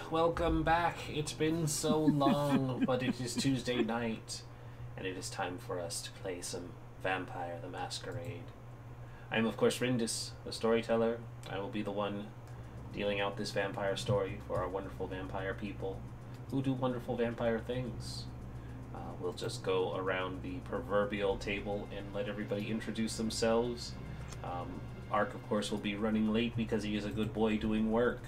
Welcome back. It's been so long, but it is Tuesday night, and it is time for us to play some Vampire the Masquerade. I am, of course, Rindis, the storyteller. I will be the one dealing out this vampire story for our wonderful vampire people who do wonderful vampire things. We'll just go around the proverbial table and let everybody introduce themselves. Ark, of course, will be running late because he is a good boy doing work.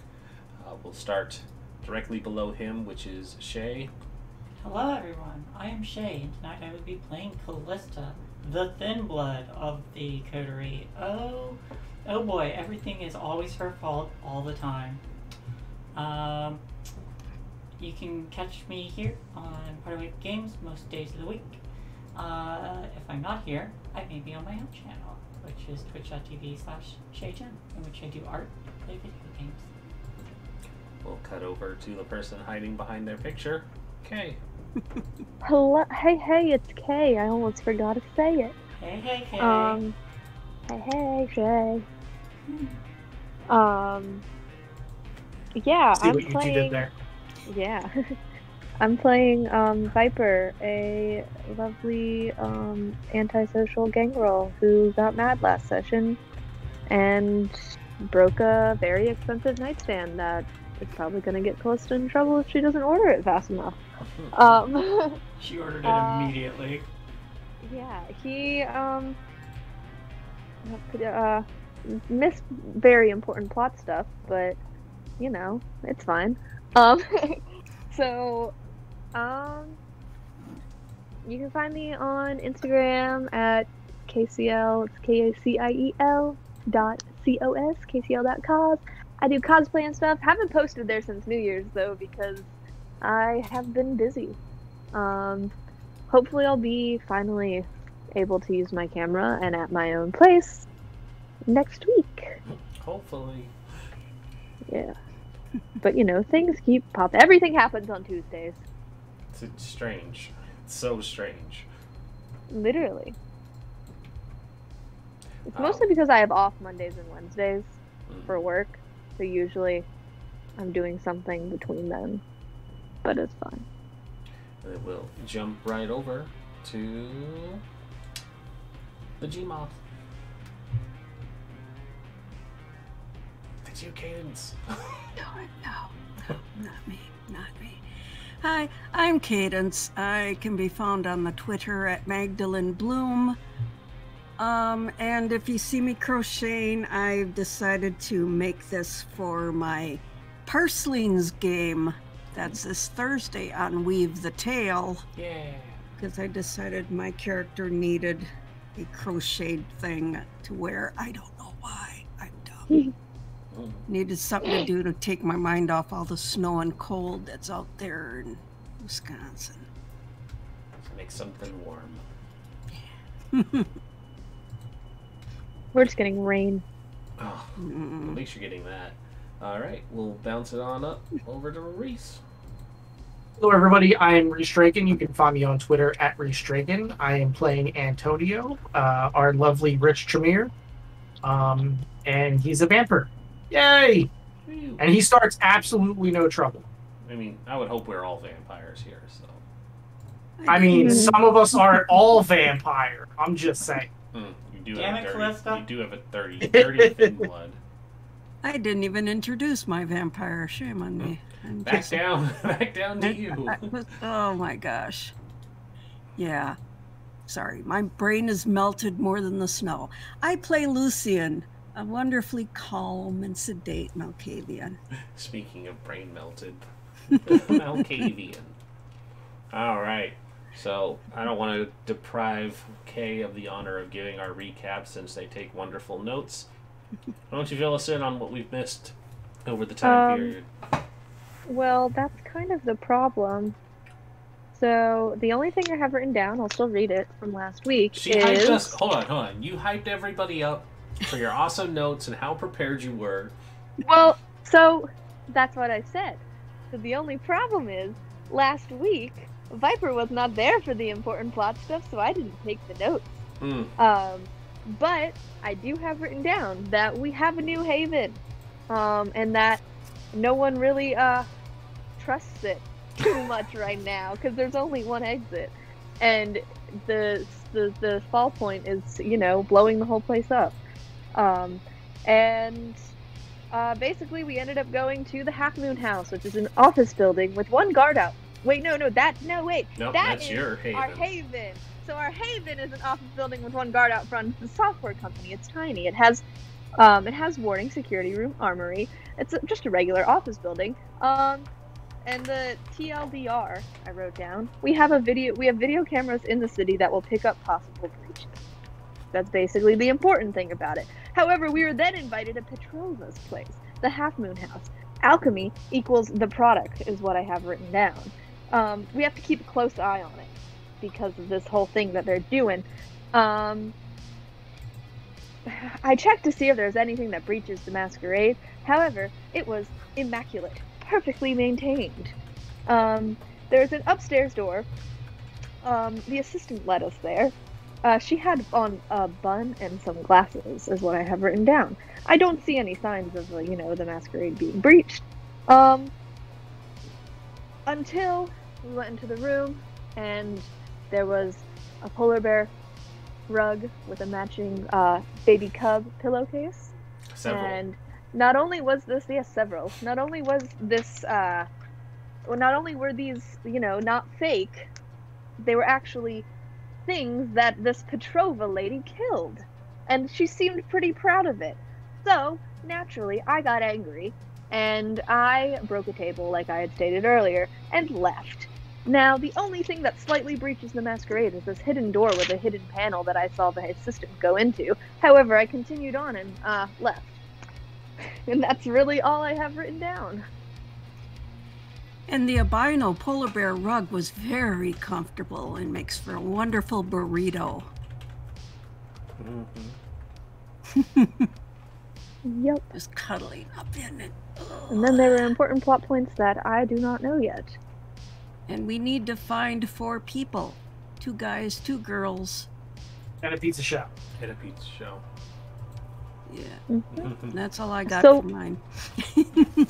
We'll start directly below him, which is Shay. Hello everyone, I am Shay, and tonight I will be playing Callista, the thin blood of the coterie. Oh boy, everything is always her fault all the time. You can catch me here on PartyWipeGames most days of the week. If I'm not here, I may be on my own channel, which is twitch.tv/ShayGem, in which I do art and play video games. We'll cut over to the person hiding behind their picture, Kay. Hello, hey, it's Kay. I almost forgot to say it. Hey, Kay. Hey, Shay. Yeah, See I'm what you playing. did there. Yeah, I'm playing Viper, a lovely antisocial gangrel who got mad last session and broke a very expensive nightstand that is probably going to get Callista in trouble if she doesn't order it fast enough. She ordered it immediately. Yeah, he missed very important plot stuff, but you know, it's fine. So you can find me on Instagram at KCL, it's KACIEL.COS, KCL.cos. I do cosplay and stuff. Haven't posted there since New Year's though, because I have been busy. Hopefully I'll be finally able to use my camera and at my own place next week. Hopefully. Yeah. But you know, things keep popping. Everything happens on Tuesdays. It's strange. It's so strange. Literally. It's mostly because I have off Mondays and Wednesdays for work. So usually I'm doing something between them. But it's fine. And we'll jump right over to the Gmoth. It's you, Cadence. No, not me. Hi, I'm Cadence. I can be found on the Twitter at Magdalene Bloom. And if you see me crocheting, I've decided to make this for my Purslings game. That's this Thursday on Weave the Tale. Yeah. Because I decided my character needed a crocheted thing to wear. I don't know why. I'm dumb. Needed something to do to take my mind off all the snow and cold that's out there in Wisconsin. Make something warm. Yeah. We're just getting rain. Oh, at least you're getting that. Alright, we'll bounce it on up over to Reese. Hello, everybody. I am Reestraken. You can find me on Twitter at Reestraken. I am playing Antonio, our lovely Rich Tremere. And he's a vampire. Yay! And he starts absolutely no trouble. I mean, I would hope we're all vampires here, so. I mean, some of us aren't all vampire. I'm just saying. You do Damn have it, dirty, Callista. you do have a 30 thin blood. I didn't even introduce my vampire. Shame on me. Back down to you. Oh my gosh. Yeah. Sorry, my brain is melted more than the snow. I play Lucian, a wonderfully calm and sedate Malkavian. Speaking of brain melted, Malkavian. All right. So I don't want to deprive Kay of the honor of giving our recap since they take wonderful notes. Why don't you fill us in on what we've missed over the time period? Well, that's kind of the problem. So the only thing I have written down, I'll still read it from last week, Hyped us. Hold on. You hyped everybody up for your awesome notes and how prepared you were. Well, so that's what I said. So the only problem is, last week, Viper was not there for the important plot stuff, so I didn't take the notes. But I do have written down that we have a new haven, and that no one really trusts it too much right now because there's only one exit, and the fall point is, you know, blowing the whole place up. Basically we ended up going to the Half Moon House, which is an office building with one guard out. Wait, no, Nope, that's your haven. our haven. So our haven is an office building with one guard out front. It's a software company. It's tiny. It has warning, security room, armory. It's just a regular office building. And the TLDR I wrote down. We have video cameras in the city that will pick up possible breaches. That's basically the important thing about it. However, we were then invited to Petrova's place, the Half Moon House. Alchemy equals the product is what I have written down. We have to keep a close eye on it because of this whole thing that they're doing. I checked to see if there's anything that breaches the Masquerade. However, it was immaculate, perfectly maintained. There's an upstairs door. The assistant led us there. She had on a bun and some glasses, is what I have written down. I don't see any signs of, the Masquerade being breached. Until we went into the room, and there was a polar bear rug with a matching baby cub pillowcase. Several. And not only was this, several. Not only was this, not only were these, not fake, they were actually things that this Petrova lady killed. And she seemed pretty proud of it. So, naturally, I got angry, and I broke a table, like I had stated earlier, and left. Now, the only thing that slightly breaches the Masquerade is this hidden door with a hidden panel that I saw the assistant go into. However, I continued on and, left. And that's really all I have written down. And the albino polar bear rug was very comfortable and makes for a wonderful burrito. Mm-hmm. Yep. Just cuddling up in it. Ugh. And then there were important plot points that I do not know yet. And we need to find 4 people. 2 guys, 2 girls. And a pizza shop. At a pizza show. Yeah. Mm-hmm. That's all I got So- for mine.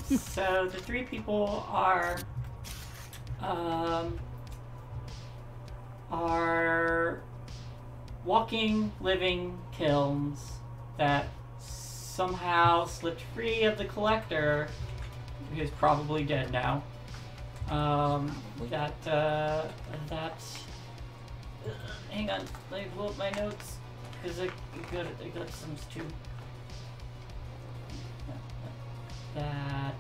So the 3 people are walking, living kilns that somehow slipped free of the collector, who's probably dead now. Hang on, let me pull up my notes because I got some too. That.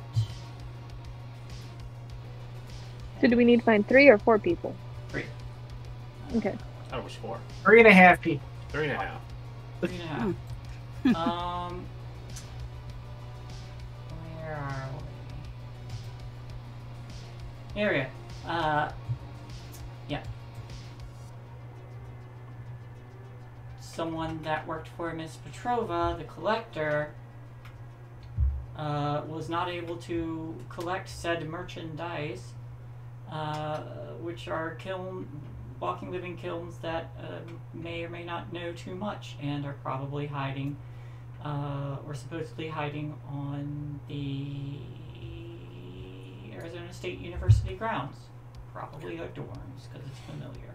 So do we need to find 3 or 4 people? 3. Okay. I thought it was 4. 3.5 people. 3.5. 3.5. Where are we? Here we go. Yeah. Someone that worked for Miss Petrova, the collector, was not able to collect said merchandise, which are walking living kilns that may or may not know too much and are probably hiding, or supposedly hiding on the Arizona State University grounds. Probably our dorms, because it's familiar.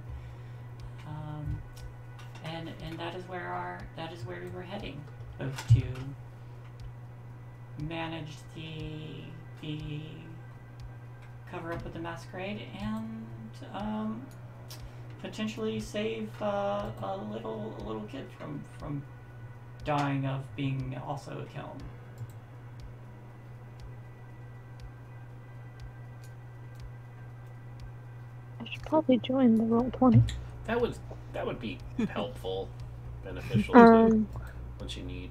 And that is where we were heading, both to manage the cover up of the Masquerade and potentially save a little kid from dying of being also a kiln. I should probably join the Roll20. That would be helpful, beneficial to what you need.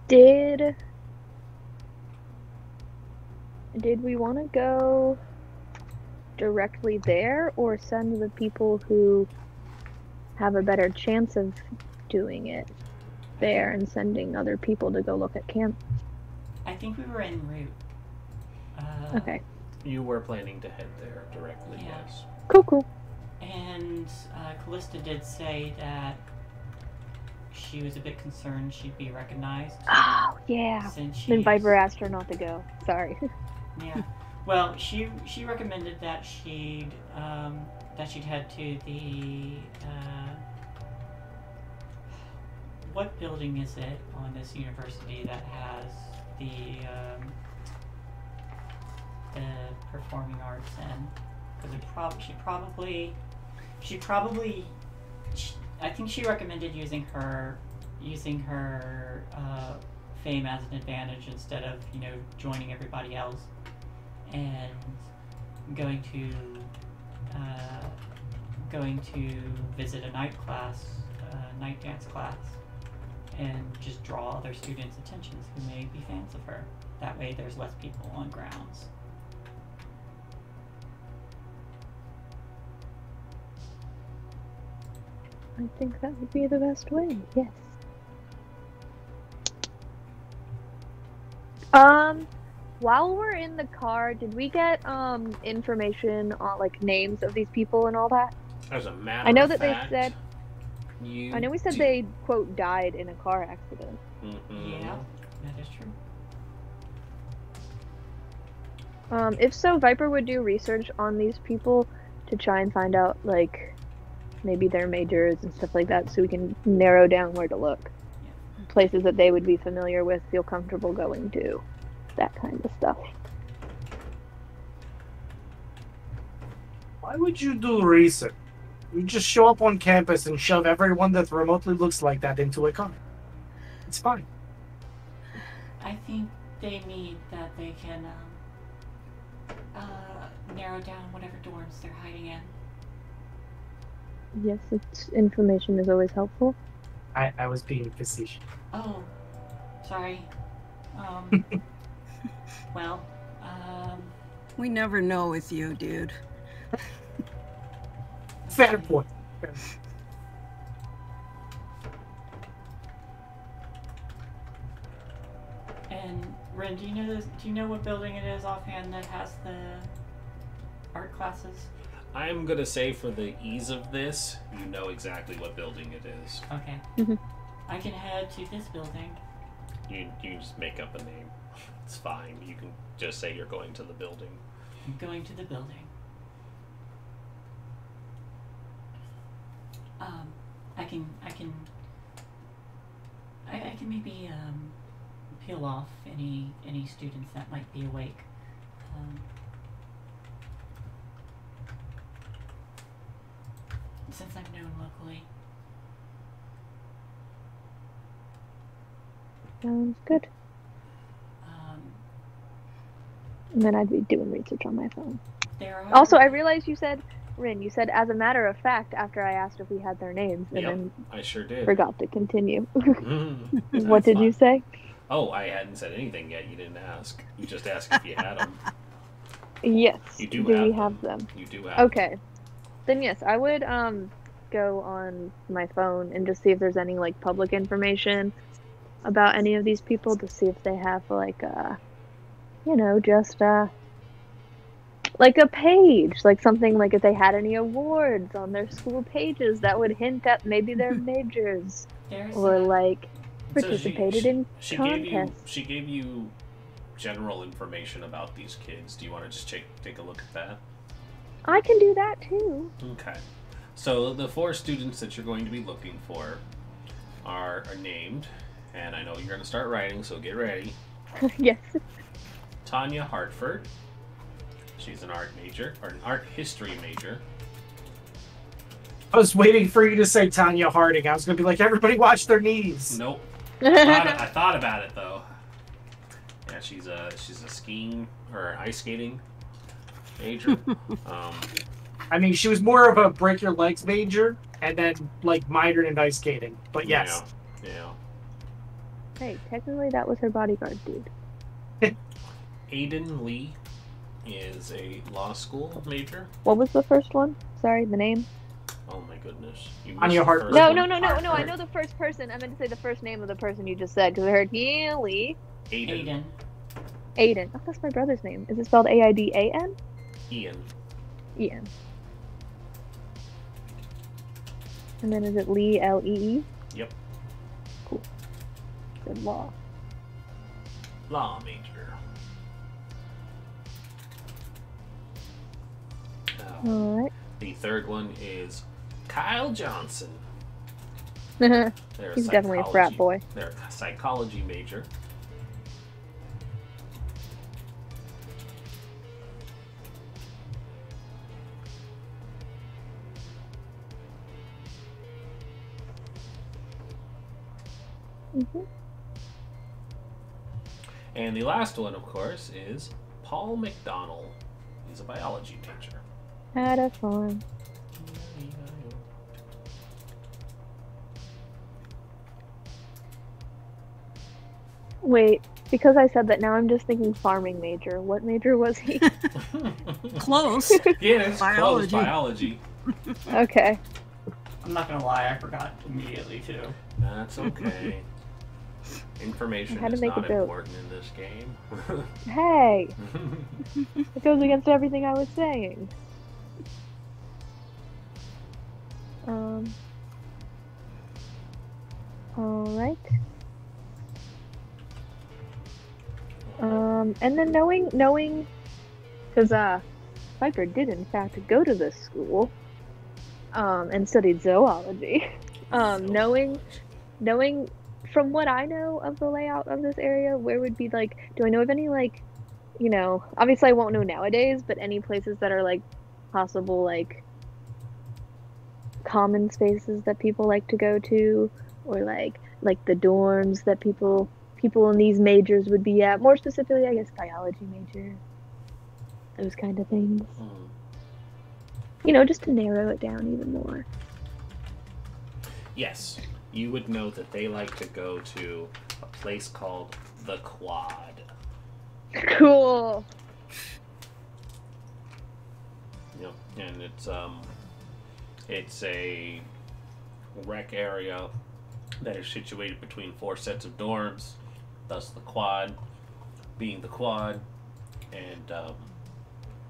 Did we want to go directly there or send the people who have a better chance of doing it there and sending other people to go look at camp? I think we were en route. Okay. You were planning to head there directly, Yeah. yes. Cool. And Callista did say that she was a bit concerned she'd be recognized. Oh, yeah. Since Then she's- Viper asked her not to go. Sorry. Yeah. Well, she recommended that she'd head to the what building is it on this university that has the performing arts in? Because I think she recommended using her fame as an advantage instead of joining everybody else and going to visit a night dance class, and just draw other students' attentions who may be fans of her. That way, there's less people on grounds. I think that would be the best way, yes. While we're in the car, did we get information on like names of these people and all that? As a matter I know of that fact, they said. you I know we said they quote died in a car accident. Yeah, that is true. If so, Viper would do research on these people to try and find out like maybe their majors and stuff like that, so we can narrow down where to look. Yeah. Places that they would be familiar with, feel comfortable going to, that kind of stuff. Why would you do research? You just show up on campus and shove everyone that remotely looks like that into a car. It's fine. I think they mean that they can narrow down whatever dorms they're hiding in. Yes, it's, information is always helpful. I was being facetious. Oh, sorry. Well, We never know with you, dude. Fair point. Fair. and Ren, do you know what building it is offhand that has the art classes? I'm gonna say for the ease of this, you know exactly what building it is. Okay. Mhm. I can head to this building. You can just make up a name. It's fine. You can just say you're going to the building. I'm going to the building. I can maybe peel off any students that might be awake. Since I'm known locally. Sounds good. And then I'd be doing research on my phone. There are Also, I realized you said, Rin, you said as a matter of fact after I asked if we had their names, and Yep, then I sure did. forgot to continue. Mhm. What That's did you fine. say? Oh, I hadn't said anything yet. You didn't ask. You just asked if you had them. Yes. You do we have have them. them? You do have Okay. Then yes, I would go on my phone and just see if there's any like public information about any of these people, to see if they have like just like a page, like something like if they had any awards on their school pages that would hint at maybe their majors, There's or a- like So participated in she contests. She gave you general information about these kids. Do you want to just take a look at that? I can do that too. Okay. So the 4 students that you're going to be looking for are named, and I know you're going to start writing, so get ready. Yes. Tanya Hartford. She's an art major, or an art history major. I was waiting for you to say Tanya Harding. I was going to be like, everybody watch their knees. Nope. I thought about it though. Yeah, she's a skiing or ice skating major. I mean, she was more of a break your legs major, and then like minored in ice skating. But yes. Yeah. Hey, technically that was her bodyguard dude. Aiden Lee is a law school major. What was the first one? Sorry, the name? Oh my goodness. You Tanya missed the Hartford. first No, one. no. I Hartford. know the first person. I meant to say the first name of the person you just said, because I heard Healy. Aiden. Aiden. Oh, that's my brother's name. Is it spelled A-I-D-A-N? Ian. Ian. And then is it Lee, L-E-E? Yep. Good law. Law major. Alright. The third one is Kyle Johnson. He's definitely a frat boy. They're a psychology major. And the last one, of course, is Paul McDonald. He's a biology major. Had a fun. Wait, because I said that, now I'm just thinking farming major. What major was he? Close. Yeah, it's Biology. close biology. Okay. I'm not gonna lie, I forgot immediately too. That's okay. Information I had to is make a not joke. important in this game. Hey! It goes against everything I was saying. Alright. And then knowing, because Viper did in fact go to this school, and studied zoology. Knowing from what I know of the layout of this area, where would be like, do I know of any like, you know, obviously I won't know nowadays, but any places that are like possible like common spaces that people like to go to, or like the dorms that people in these majors would be at, more specifically I guess biology major, those kind of things. You know, just to narrow it down even more. Yes, you would know that they like to go to a place called the Quad. Cool. Yep, and it's a rec area that is situated between 4 sets of dorms, thus the Quad being the Quad, and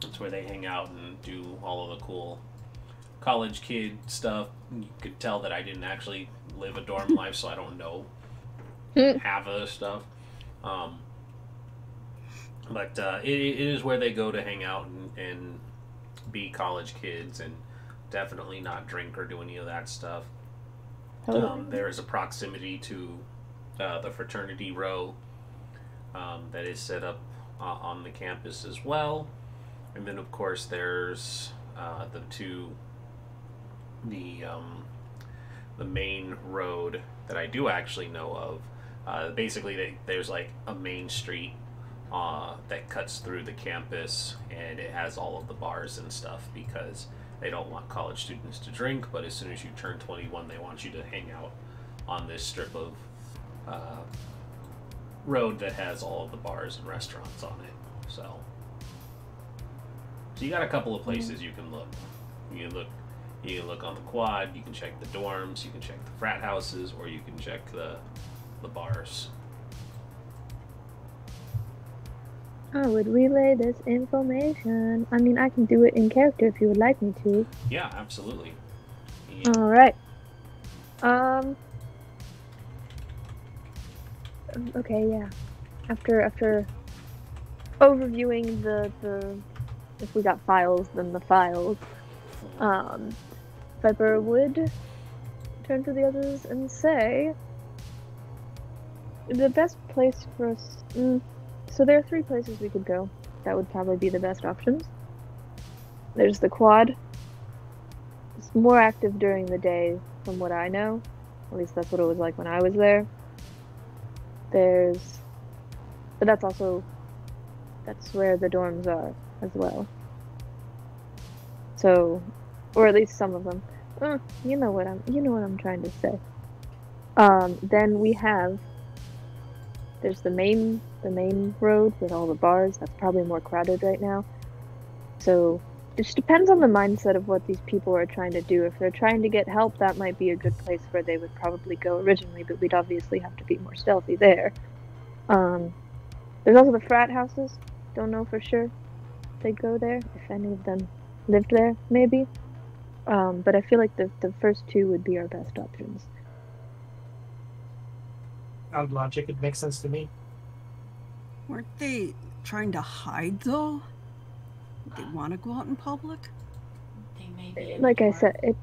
it's where they hang out and do all of the cool college kid stuff. You could tell that I didn't actually live a dorm life, so I don't know half of this stuff. But it is where they go to hang out and be college kids, and definitely not drink or do any of that stuff. There is a proximity to the fraternity row that is set up on the campus as well. And then, of course, there's the main road that I do actually know of. Basically, there's like a main street that cuts through the campus, and it has all of the bars and stuff because they don't want college students to drink, but as soon as you turn 21, they want you to hang out on this strip of road that has all of the bars and restaurants on it. So you got a couple of places you can look. You can look on the Quad, you can check the dorms, you can check the frat houses, or you can check the bars. I would relay this information. I mean, I can do it in character if you would like me to. Yeah, absolutely. Yeah. Alright. Okay, yeah. After overviewing the if we got files, then the files, Viper would turn to the others and say, the best place for us... So there are 3 places we could go. That would probably be the best options. There's the Quad. It's more active during the day, from what I know. At least that's what it was like when I was there. But that's where the dorms are as well. So, or at least some of them. You know what I'm trying to say. Then we have, there's the main road with all the bars. That's probably more crowded right now. So it just depends on the mindset of what these people are trying to do. If they're trying to get help, that might be a good place where they would probably go originally, but we'd obviously have to be more stealthy there. There's also the frat houses. Don't know for sure they'd go there, if any of them lived there, maybe. But I feel like the first 2 would be our best options. Sound logic, it makes sense to me. Weren't they trying to hide, though? They want to go out in public? They may be in Like the I dark. said,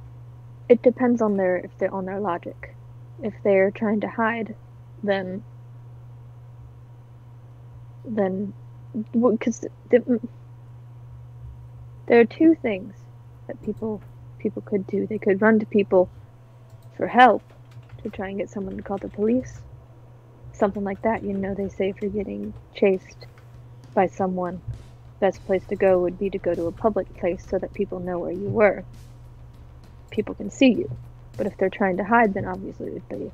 it depends on their logic. If they're trying to hide, then because there are two things that people could do. They could run to people for help to try and get someone to call the police. Something like that. You know, they say if you're getting chased by someone, best place to go would be to go to a public place so that people know where you were. People can see you. But if they're trying to hide, then obviously it would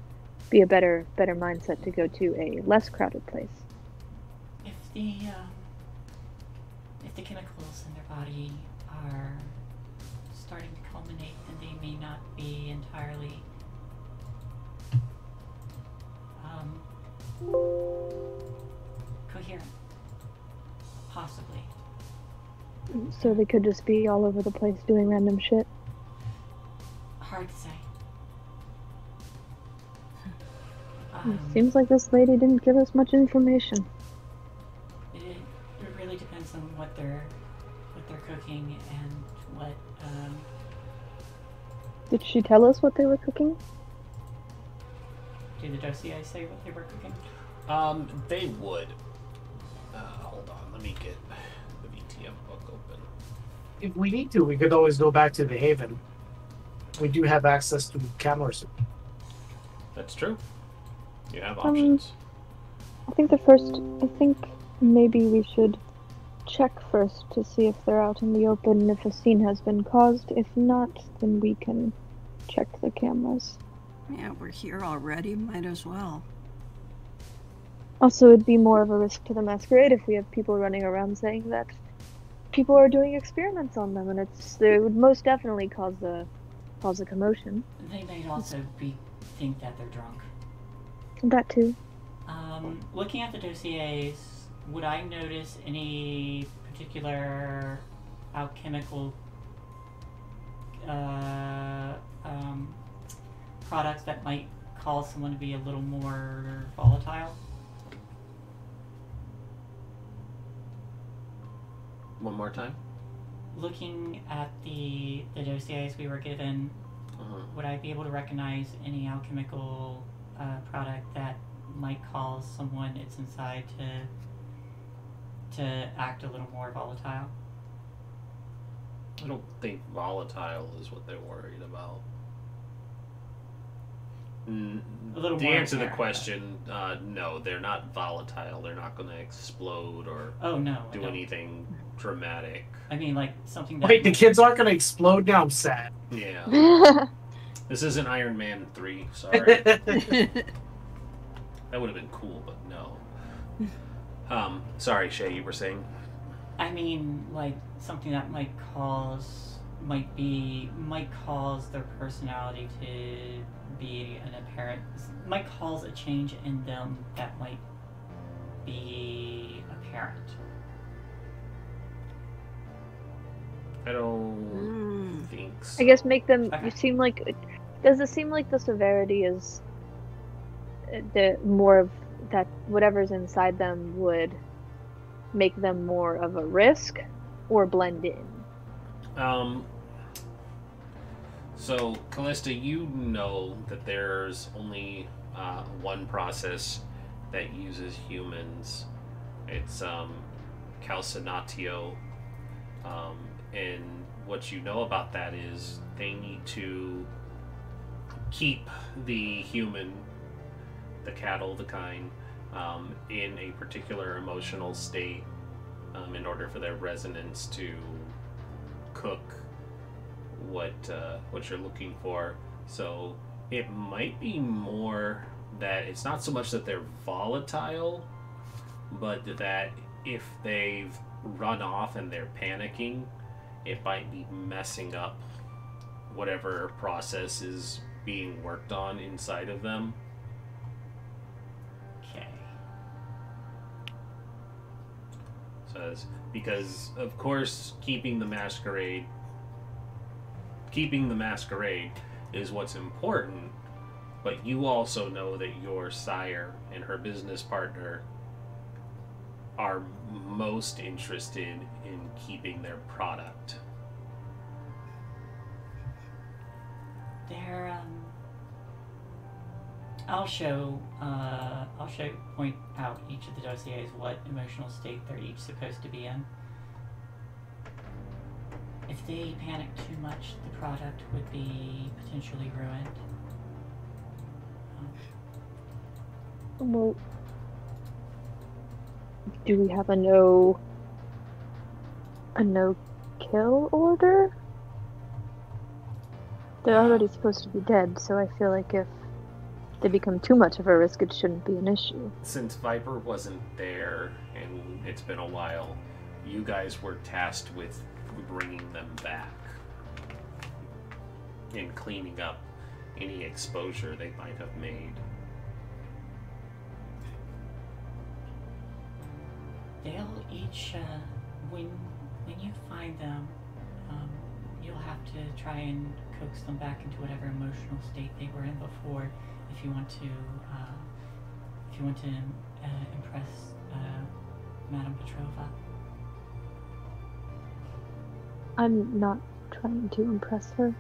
be a better mindset to go to a less crowded place. If the chemicals in their body are starting to culminate, then they may not be entirely coherent. Possibly. So they could just be all over the place doing random shit. Hard to say. Seems like this lady didn't give us much information. It really depends on what they're cooking and what. Did she tell us what they were cooking? Do the dossiers say what they were cooking? They would. Hold on, let me get the VtM book open. If we need to, we could always go back to the Haven. We do have access to cameras. That's true. You have options. I think maybe we should check first to see if they're out in the open, if a scene has been caused. If not, then we can check the cameras. Yeah, we're here already. Might as well. Also, it'd be more of a risk to the Masquerade if we have people running around saying that people are doing experiments on them, and it would most definitely cause a commotion. They may also think that they're drunk. That too. Looking at the dossiers, would I notice any particular alchemical products that might cause someone to be a little more volatile? One more time. Looking at the dossiers we were given, would I be able to recognize any alchemical product that might cause someone it's inside to act a little more volatile? I don't think volatile is what they're worried about. The answer to the question, no, they're not volatile. They're not going to explode or do anything dramatic. I mean, like something that... Wait, the kids aren't going to explode? Now I'm sad. Yeah. This isn't Iron Man 3, sorry. That would have been cool, but no. Sorry, Shay, you were saying? I mean, like, something that might cause their personality to be might cause a change in them that might be apparent. I don't think so. I guess make them. Okay. You seem like. Does it seem like the severity is the more of that? Whatever's inside them would make them more of a risk, or blend in. So, Callista, you know that there's only one process that uses humans. It's calcinatio. And what you know about that is they need to keep the human, the cattle, the kind, in a particular emotional state in order for their resonance to cook what you're looking for. So it might be more that it's not so much that they're volatile, but that if they've run off and they're panicking, it might be messing up whatever process is being worked on inside of them. Okay. Says, because of course keeping the masquerade is what's important, But you also know that your sire and her business partner are most interested in keeping their product. They're, point out each of the dossiers what emotional state they're each supposed to be in. If they panic too much, the product would be potentially ruined. Well, do we have a no kill order? They're already supposed to be dead, so I feel like if they become too much of a risk, it shouldn't be an issue. Since Viper wasn't there, and it's been a while, you guys were tasked with bringing them back and cleaning up any exposure they might have made. They'll each, when you find them, you'll have to try and coax them back into whatever emotional state they were in before, if you want to impress Madame Petrova. I'm not trying to impress her.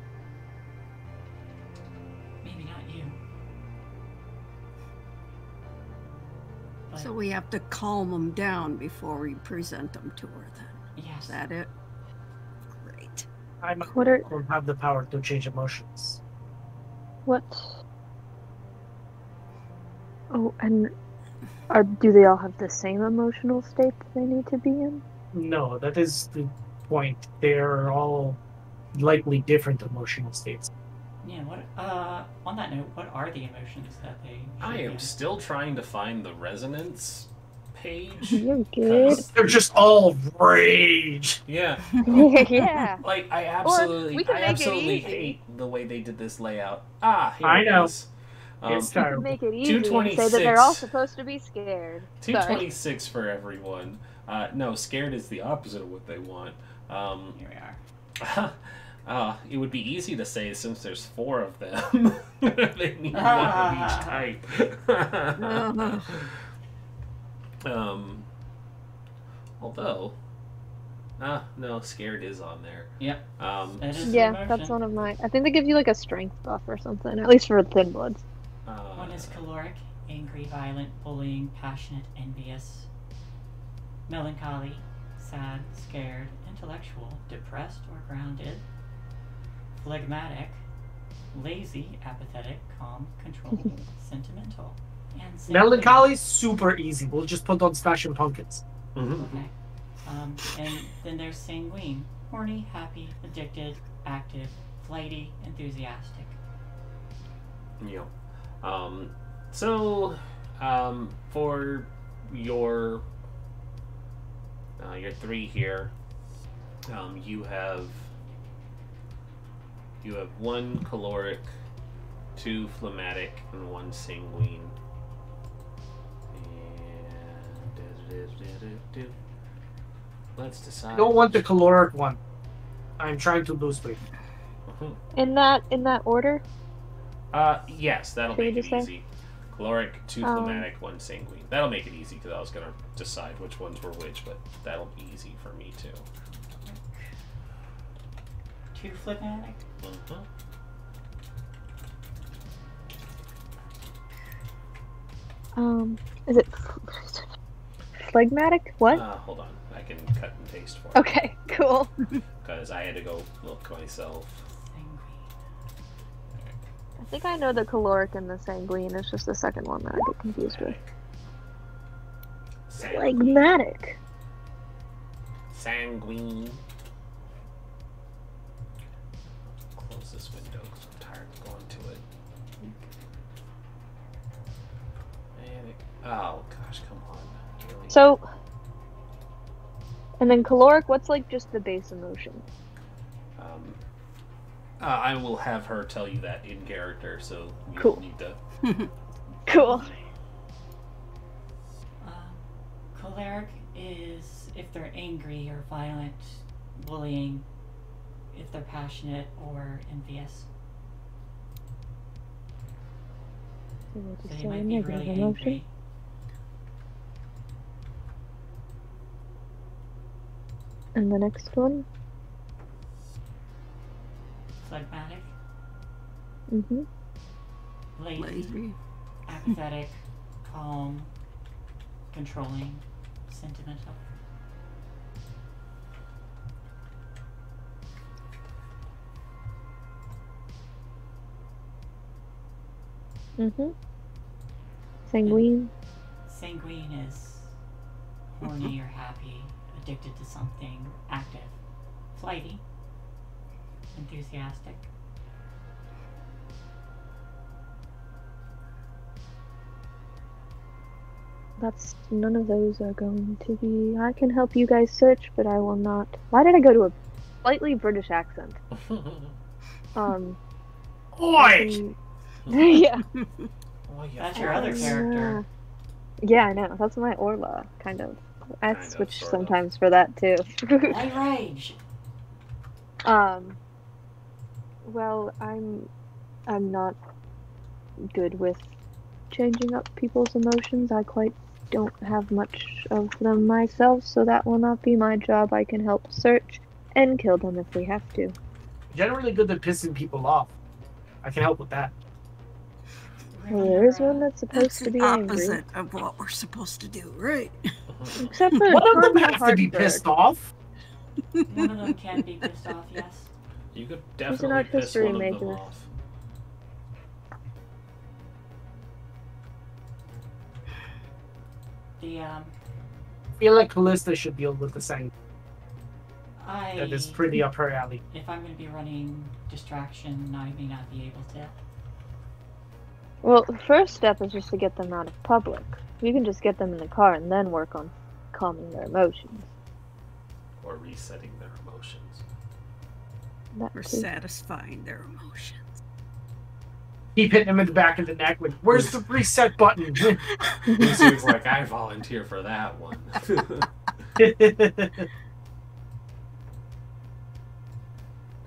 Maybe not you. But So we have to calm them down before we present them to her then. yes. Is that it? Great. I What are- don't have the power to change emotions. What? Oh, and do they all have the same emotional state that they need to be in? No, that is the point. They're all likely different emotional states. Yeah, on that note, what are the emotions that they should I be am in? still trying to find the resonance page. You're good. They're just all rage. Yeah. Yeah. Like, I we can make it absolutely easy. hate the way they did this layout. Here I it know. is. It's You terrible. can make it easy and say that 226. they're all supposed to be scared. Sorry. 226 for everyone. No, scared is the opposite of what they want. Here we are. It would be easy to say since there's 4 of them. They need one of each type. Although, no, scared is on there. Yep. That is an Yeah, emotion. that's one of my. I think they give you like a strength buff or something, at least for thin bloods. One is caloric, angry, violent, bullying, passionate, envious, melancholy, sad, scared, intellectual, depressed or grounded, phlegmatic, lazy, apathetic, calm, controlled, sentimental, and sanguine. Melancholy's super easy. We'll just put on Smashing Pumpkins. Okay. And then there's sanguine, horny, happy, addicted, active, flighty, enthusiastic. Yeah. For your 3 here, you have 1 caloric, 2 phlegmatic, and 1 sanguine. And let's decide. I don't want the caloric one. I'm trying to lose weight. In that order. Yes, that'll Should we make it just say? easy. Caloric, 2 phlegmatic, 1 sanguine. That'll make it easy because I was gonna decide which ones were which, but that'll be easy for me too. 2 phlegmatic. Is it phlegmatic? What? Hold on, I can cut and paste for Okay, cool. because I had to go look myself. Sanguine. I think I know the caloric and the sanguine. It's just the second one that I get confused with. Phlegmatic. Sanguine. Close this window because I'm tired of going to it. Oh gosh, come on. Really? So, and then caloric, what's like just the base emotion? I will have her tell you that in character, so you Cool. don't need to. Cool. Choleric is if they're angry or violent, bullying, if they're passionate or envious. So we'll So just they say a might be negative really emotion. angry. And the next one? Phlegmatic, Mm-hmm. lazy, apathetic, calm, controlling, sentimental. Mm-hmm. Sanguine. Sanguine is horny or happy, addicted to something, active, flighty, enthusiastic. That's none of those are going to be. I can help you guys search, but I will not. Why did I go to a slightly British accent? Oi! Yeah. Oh, you That's your other character. Yeah, I know. That's my Orla, kind of. I Kind of, switch sort of. sometimes for that too. Light rage. Well, I'm not good with changing up people's emotions. I quite don't have much of them myself, so that will not be my job. I can help search and kill them if we have to. Generally good at pissing people off. I can help with that. Well, there is one that's supposed That's to the be angry. opposite of what we're supposed to do, right? Except for One of them Tanya has to be Hardenberg. pissed off. One of them can be pissed off, yes. You could an definitely art piss history one of them major. off. The, I feel like Callista should deal with the same. I... That is pretty up her alley. If I'm going to be running distraction, I may not be able to. Well, the first step is just to get them out of public. You can just get them in the car and then work on calming their emotions. Or resetting their emotions. That Or too. satisfying their emotions. Keep hitting him in the back of the neck with, "Where's the reset button?" He seems like I volunteer for that one.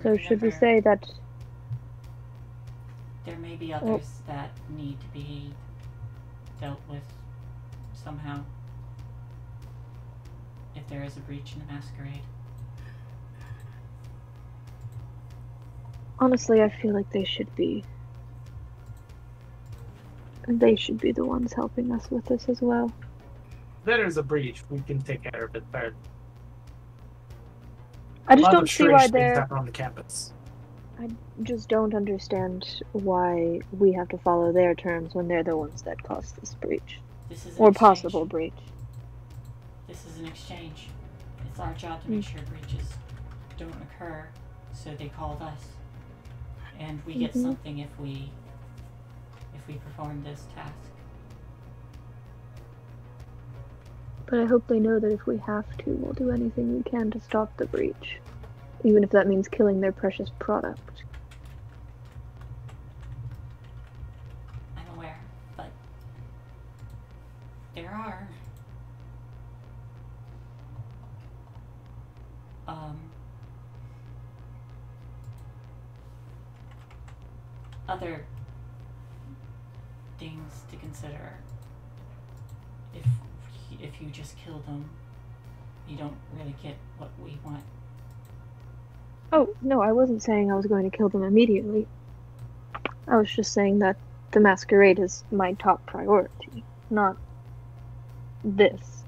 So should we Remember, say that? there may be others that need to be dealt with somehow if there is a breach in the Masquerade. Honestly, I feel like they should be. They should be the ones helping us with this as well. There is a breach. We can take care of it better. I just A lot don't of see strange why things they're. happen on the campus. I just don't understand why we have to follow their terms when they're the ones that caused this breach. This is an Or exchange. possible breach. This is an exchange. It's our job to make sure breaches don't occur, so they called us. And we get something if we perform this task. But I hope they know that if we have to, we'll do anything we can to stop the breach. Even if that means killing their precious product. I'm aware, but there are other things to consider. If you just kill them, you don't really get what we want. Oh, no, I wasn't saying I was going to kill them immediately. I was just saying that the Masquerade is my top priority, not this,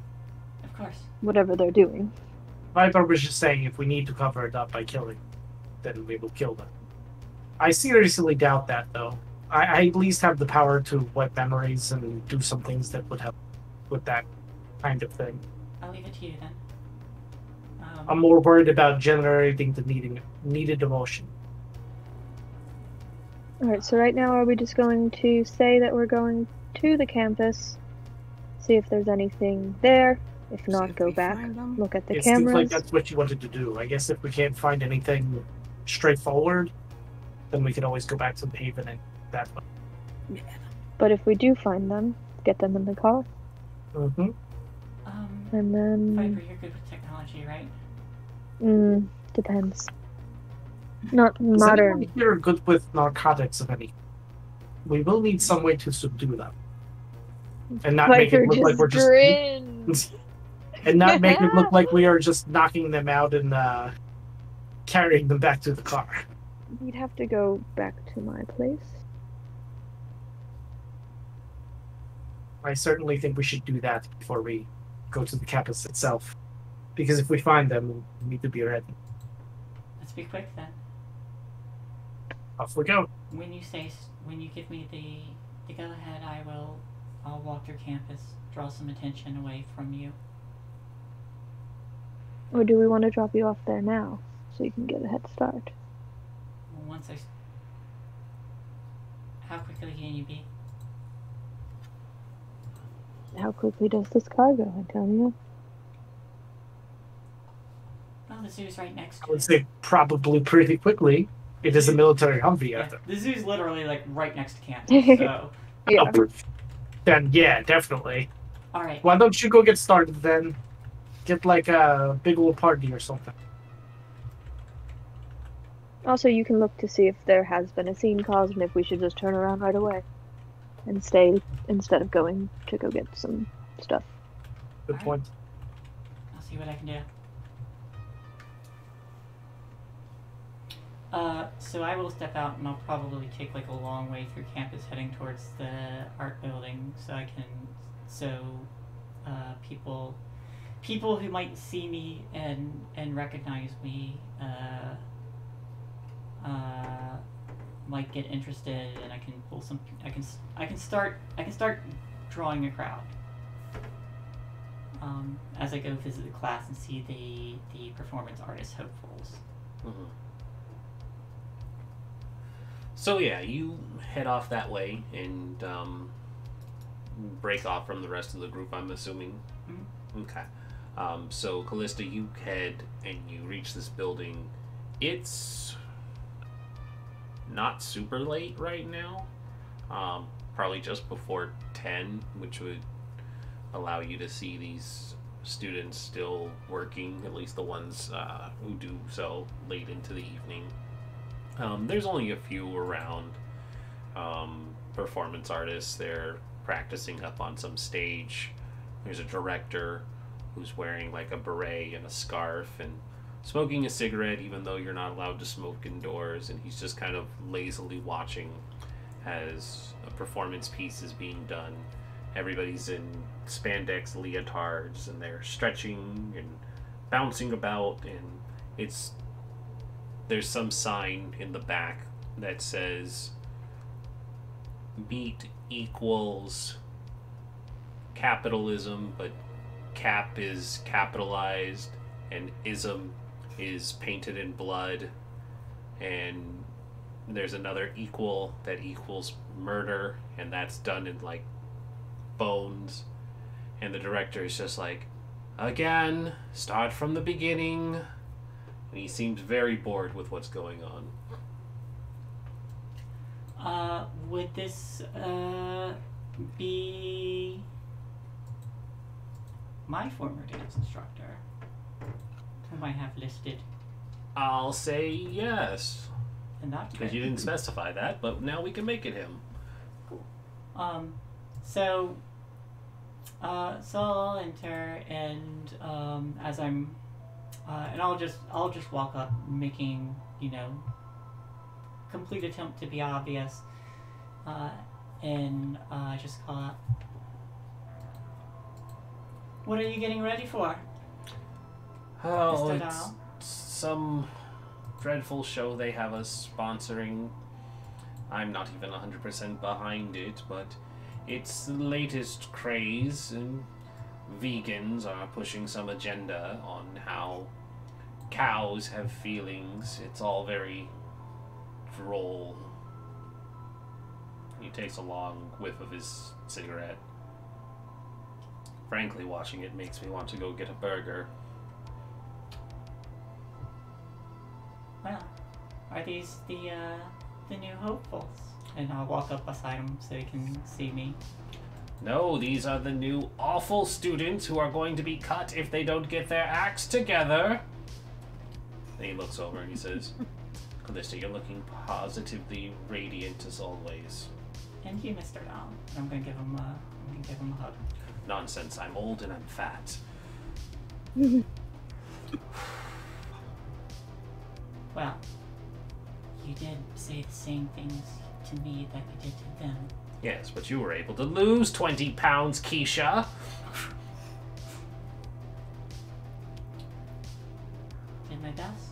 Of course. whatever they're doing. Viper was just saying if we need to cover it up by killing, then we will kill them. I seriously doubt that, though. I at least have the power to wipe memories and do some things that would help with that kind of thing. I'll leave it to you then. I'm more worried about generating the needed emotion. Alright, so right now are we just going to say that we're going to the campus, see if there's anything there, if See not if go we back, find them. look at the It seems like cameras. that's what you wanted to do. I guess if we can't find anything straightforward, then we can always go back to the haven and that way. Yeah. But if we do find them, get them in the car, Mm-hmm. and then... Viper, you're good with technology, right? Depends. Not Is modern. anyone here good with narcotics of any? we will need some way to subdue them. And not make it Viper look like we're just grins. and not make it look like we are just knocking them out and carrying them back to the car. We'd have to go back to my place. I certainly think we should do that before we go to the campus itself. Because if we find them, we need to be ready. Let's be quick then. Off we go. When you give me the go ahead, I'll walk through campus, draw some attention away from you. Or do we want to drop you off there now, so you can get a head start? Well, how quickly can you be? How quickly does this car go, Antonio? Well, the zoo's right next I to would it. say probably pretty quickly. It is a military Humvee. Yeah, the zoo's literally like right next to campus. So, Yeah. Then yeah, definitely. all right. Why don't you go get started then? Get like a big old party or something. Also, you can look to see if there has been a scene caused and if we should just turn around right away and stay instead of going to go get some stuff. Good Alright. point. I'll see what I can do. So I will step out and I'll probably take like a long way through campus heading towards the art building so people who might see me and recognize me might get interested and I can start drawing a crowd as I go visit the class and see the performance artist hopefuls. Mm-hmm. So yeah, you head off that way and break off from the rest of the group, I'm assuming. Mm-hmm. Okay. So Callista, you head and you reach this building. It's not super late right now. Probably just before 10, which would allow you to see these students still working, at least the ones who do so late into the evening. There's only a few around. Performance artists, they're practicing up on some stage. There's a director who's wearing like a beret and a scarf and smoking a cigarette, even though you're not allowed to smoke indoors, and he's just kind of lazily watching as a performance piece is being done. Everybody's in spandex leotards and they're stretching and bouncing about, and there's some sign in the back that says meat equals capitalism, but cap is capitalized and ism is painted in blood, and there's another equal that equals murder, and that's done in like bones. And the director is just like, again, start from the beginning. And he seems very bored with what's going on. Would this be my former dance instructor, whom I have listed? I'll say yes, And that's because you didn't specify that, but now we can make it him. Cool. So I'll enter, and as I'm, and I'll just walk up, making complete attempt to be obvious, and just call out, "What are you getting ready for?" Oh, Mr. it's Dow? some dreadful show they have us sponsoring. I'm not even 100% behind it, but it's the latest craze, and vegans are pushing some agenda on how cows have feelings. It's all very droll. He takes a long whiff of his cigarette. Frankly, watching it makes me want to go get a burger. Well, are these the new hopefuls? And I'll walk up beside him so he can see me. No, these are the new awful students who are going to be cut if they don't get their acts together. Then he looks over and he says, Callista, you're looking positively radiant as always. And you, Mr. Doll. I'm gonna give him a hug. Nonsense, I'm old and I'm fat. Well, you did say the same things to me that you did to them. Yes, but you were able to lose 20 pounds, Keisha. Did my best.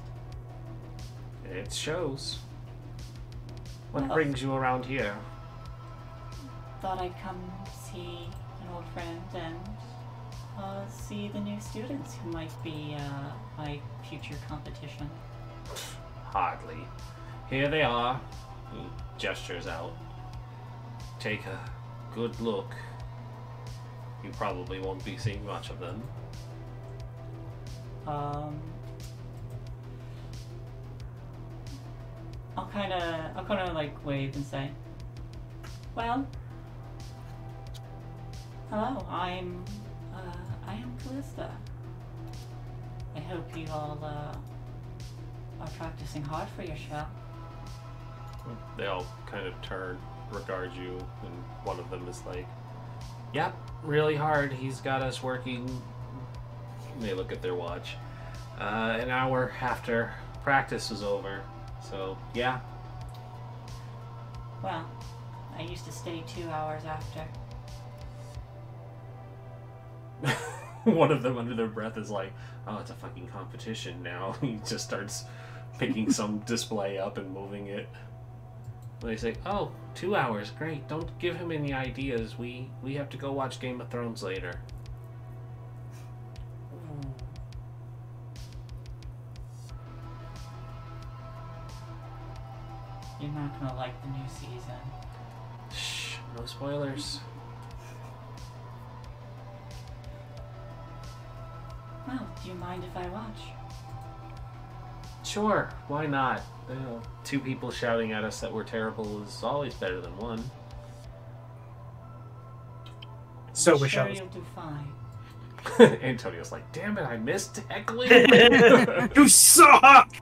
It shows. What Well, brings you around here? thought I'd come see an old friend and see the new students who might be my future competition. Hardly. Here they are. He gestures out. Take a good look. You probably won't be seeing much of them. I'll kind of like wave and say, well, hello, I am Callista. I hope you all are practicing hard for your show. They all kind of turn, regard you, and one of them is like, yep, really hard. He's got us working. They look at their watch. An hour after practice is over. So, yeah. Well, I used to stay 2 hours after. One of them under their breath is like, oh, it's a fucking competition now. He just starts picking some display up and moving it. They say, oh, 2 hours, great. Don't give him any ideas. We have to go watch Game of Thrones later. You're not gonna like the new season. Shh, no spoilers. Well, do you mind if I watch? Sure, why not? You know, 2 people shouting at us that we're terrible is always better than 1. So I'm we sure shall. you'll do fine. Antonio's like, damn it, I missed heckling. You suck!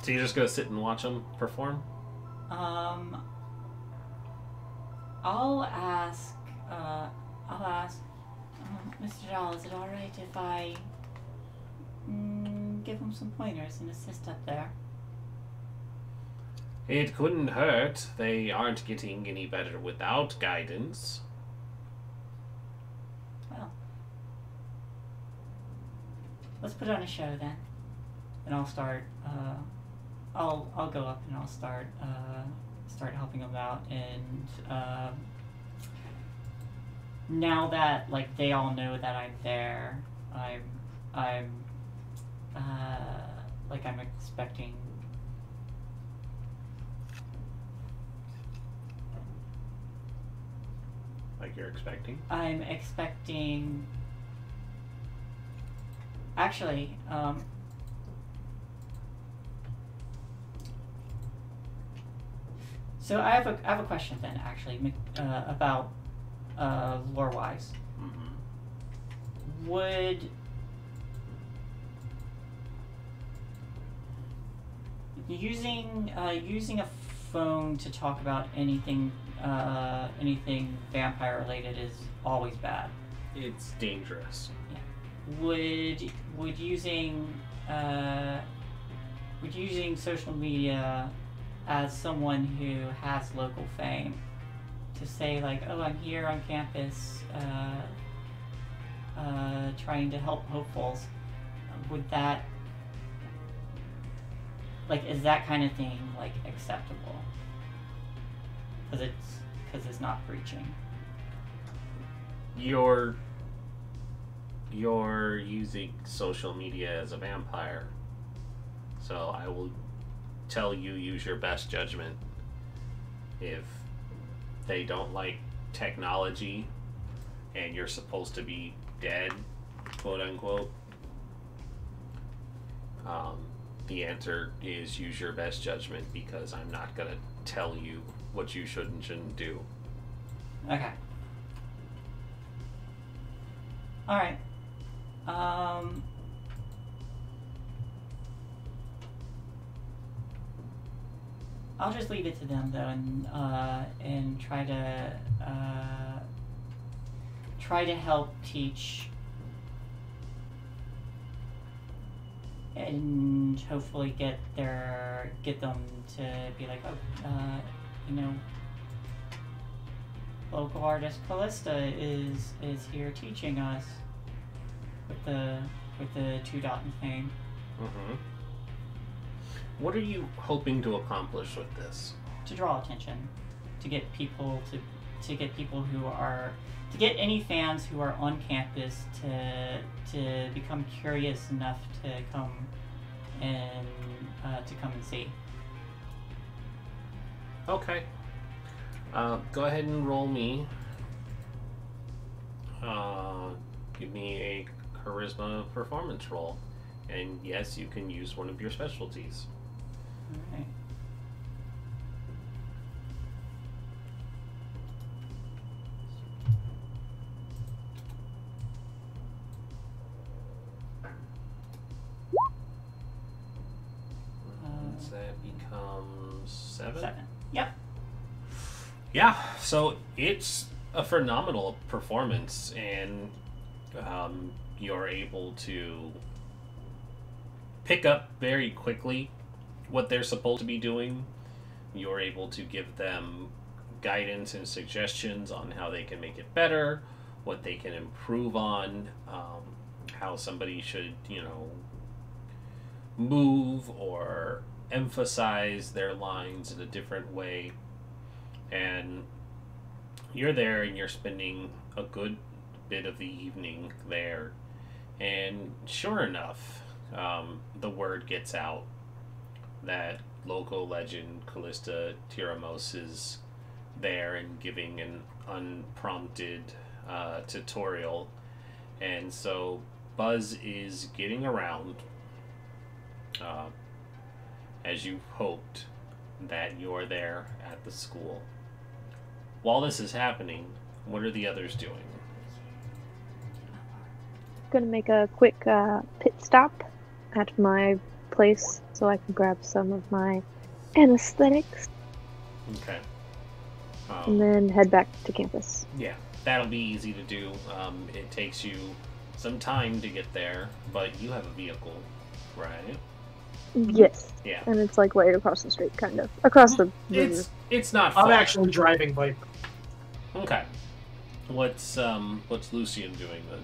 So you're just gonna sit and watch them perform? I'll ask, Mr. Doll, is it alright if I give him some pointers and assist up there? It couldn't hurt. They aren't getting any better without guidance. Well, let's put on a show then. And I'll start, I'll go up and I'll start helping them out, and now that like they all know that I'm there, I'm expecting. Like you're expecting? I'm expecting. Actually, so I have a question then, actually, about lore-wise. Mm-hmm. Would using a phone to talk about anything vampire related is always bad? It's dangerous. Yeah. Would using social media as someone who has local fame to say like, oh, I'm here on campus trying to help hopefuls, would that, like, is that kind of thing like acceptable? Because it's not preaching. You're using social media as a vampire, so I will tell you, use your best judgment. If they don't like technology and you're supposed to be dead, quote unquote, the answer is use your best judgment, because I'm not gonna tell you what you should and shouldn't do. Okay. Alright. I'll just leave it to them though, and try to help teach, and hopefully get them to be like, oh, you know, local artist Callista is here teaching us with the 2 dot and thing. Mm-hmm. What are you hoping to accomplish with this? To draw attention, to get people to get any fans who are on campus to become curious enough to come and see. Okay. Go ahead and roll me. Give me a charisma performance roll. And yes, you can use one of your specialties. Alright. So that becomes 7? 7. Yep. Yeah, so it's a phenomenal performance, and you're able to pick up very quickly what they're supposed to be doing. You're able to give them guidance and suggestions on how they can make it better, what they can improve on, how somebody should, you know, move or emphasize their lines in a different way. And you're there and you're spending a good bit of the evening there. And sure enough, the word gets out that local legend Callista Tiramos is there and giving an unprompted tutorial. And so buzz is getting around, as you hoped, that you're there at the school. While this is happening, what are the others doing? Gonna make a quick pit stop at my place so I can grab some of my anesthetics Okay. and then head back to campus. Yeah, that'll be easy to do. It takes you some time to get there, but you have a vehicle, right? Yes. Yeah. And it's like right across the street, kind of. Across the river. It's not far. I'm actually driving Viper. Okay. What's Lucian doing then?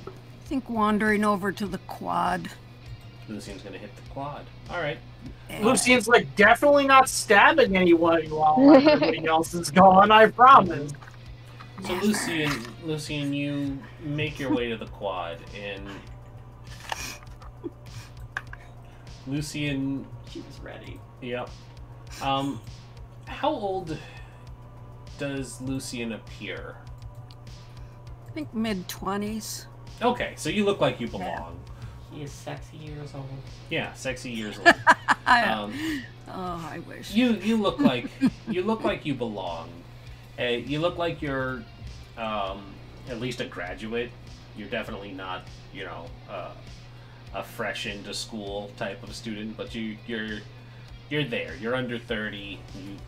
I think wandering over to the quad. Lucian's gonna hit the quad. Alright. Lucian's like definitely not stabbing anyone while everybody else is gone, I promise. So Lucian, you make your way to the quad, and Lucian, She was ready. yep. How old does Lucian appear? I think mid-20s. Okay, so you look like you belong. He is sexy years old. Yeah, sexy years old. Oh, I wish. You look like you belong. You look like you're at least a graduate. You're definitely not, you know, a fresh into school type of student, but you're there. You're under 30.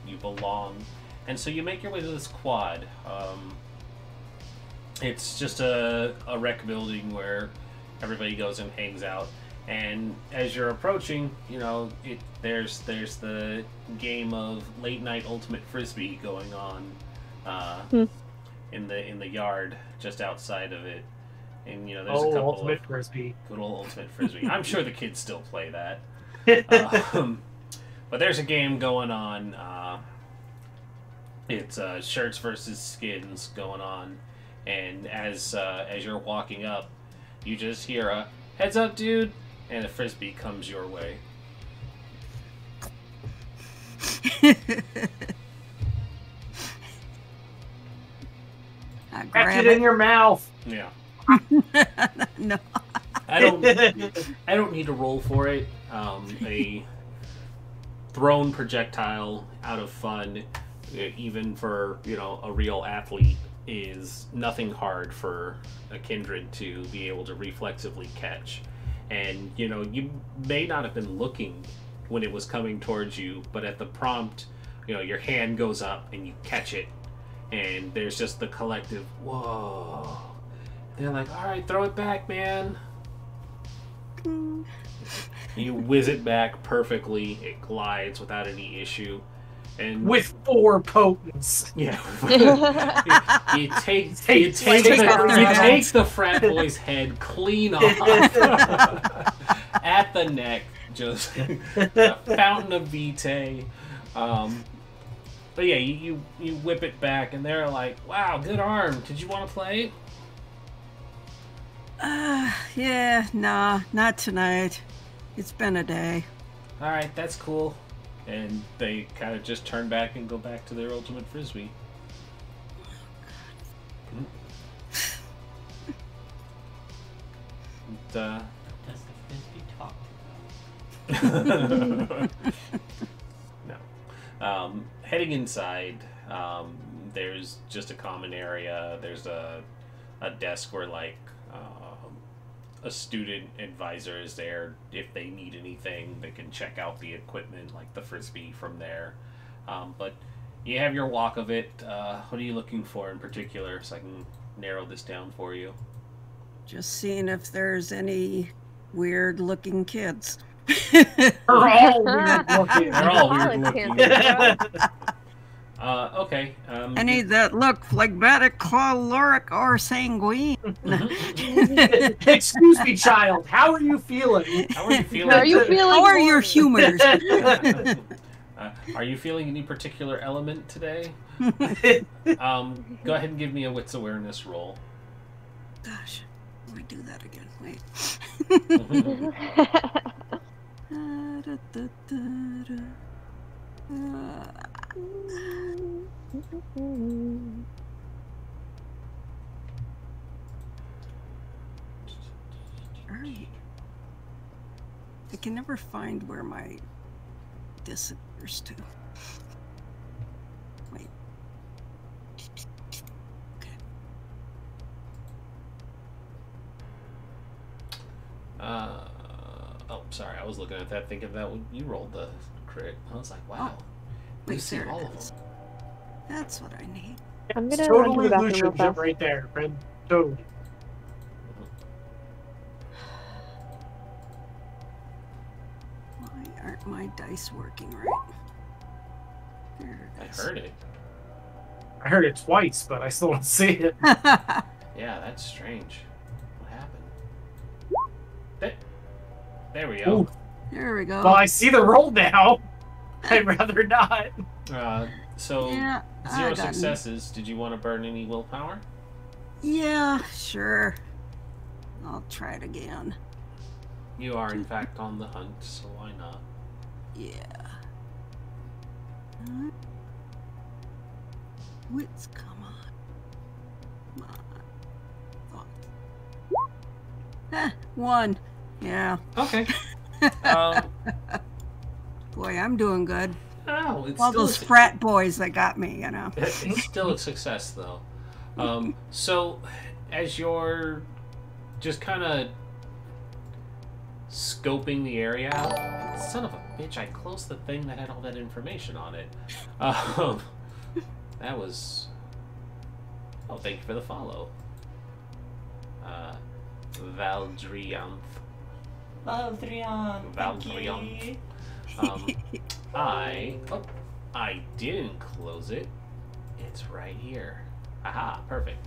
You belong, and so you make your way to this quad. It's just a rec building where everybody goes and hangs out. And as you're approaching, you know, there's the game of late night ultimate frisbee going on in the yard just outside of it. And you know, there's a couple ultimate of frisbee. good old ultimate frisbee. I'm sure the kids still play that. But there's a game going on. It's shirts versus skins going on. And as you're walking up, you just hear a "heads up, dude," and a frisbee comes your way. I Catch grab it in your mouth. Yeah. No. I don't need to roll for it. A thrown projectile out of fun, even for, you know, a real athlete, is nothing hard for a kindred to be able to reflexively catch. And, you know, you may not have been looking when it was coming towards you, but at the prompt, your hand goes up and you catch it, and there's just the collective, whoa. They're like, all right, throw it back, man. You whiz it back perfectly. It glides without any issue. And with 4 potents. Yeah. you take the frat boy's head clean off at the neck, just a fountain of vitae. But yeah, you whip it back, and they're like, "Wow, good arm. Did you want to play?" Yeah, nah, not tonight. It's been a day. All right, that's cool. And they kind of just turn back and go back to their ultimate frisbee. Does the frisbee talk to them? No. Heading inside, there's just a common area. There's a desk where, like, a student advisor is there. If they need anything, they can check out the equipment, like the frisbee, from there. But you have your walk of it. What are you looking for in particular, so I can narrow this down for you? Just seeing if there's any weird-looking kids. They're all weird looking. They're all weird looking. Okay. Any that look phlegmatic, caloric, or sanguine. Excuse me, child. How are you feeling? How are you feeling? How are your humors? Are you feeling any particular element today? Go ahead and give me a wits awareness roll. Gosh, let me do that again. Wait. Alright. I can never find where my disappears to. Wait. Okay. Oh, sorry. I was looking at that thinking that you rolled the crit. I was like, wow. Wait, You see there all it of is. them. That's what I need. I'm It's gonna run to totally the bathroom real Lucian's fast. right there, Fred. Totally. Why aren't my dice working right? There I it is. heard it. I heard it twice, but I still don't see it. Yeah, that's strange. What happened? There we go. Ooh. There we go. Well, I see the roll now. I'd rather not. So, Yeah, I 0 got it. successes. Did you want to burn any willpower? Yeah, sure. I'll try it again. You are, in fact, on the hunt, so why not? Yeah. Wits, come on. Come on. Thoughts. 1. Yeah. Okay. Boy, I'm doing good. Oh, it's All still those frat boys that got me, you know. It's still a success, though. So, as you're just kind of scoping the area out, son of a bitch, I closed the thing that had all that information on it. That was... Oh, thank you for the follow. Valdrianth. Valdrian. Valdrian. I didn't close it. It's right here. Aha, perfect.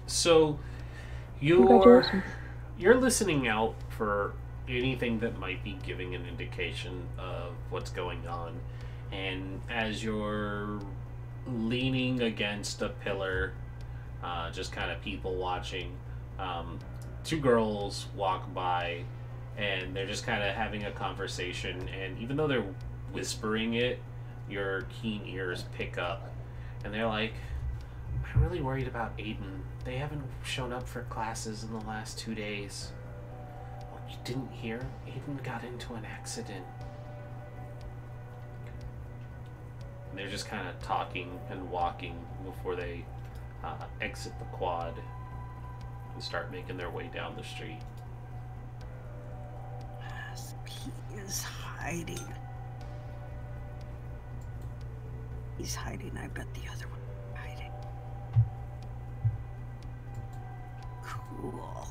So you're listening out for anything that might be giving an indication of what's going on, and as you're leaning against a pillar, just kind of people watching, 2 girls walk by, and they're just kind of having a conversation, and even though they're whispering it, your keen ears pick up, and they're like, I'm really worried about Aiden. They haven't shown up for classes in the last 2 days. Oh, you didn't hear? Aiden got into an accident. And they're just kind of talking and walking before they exit the quad and start making their way down the street. he is hiding. He's hiding. I bet the other one is hiding. Cool.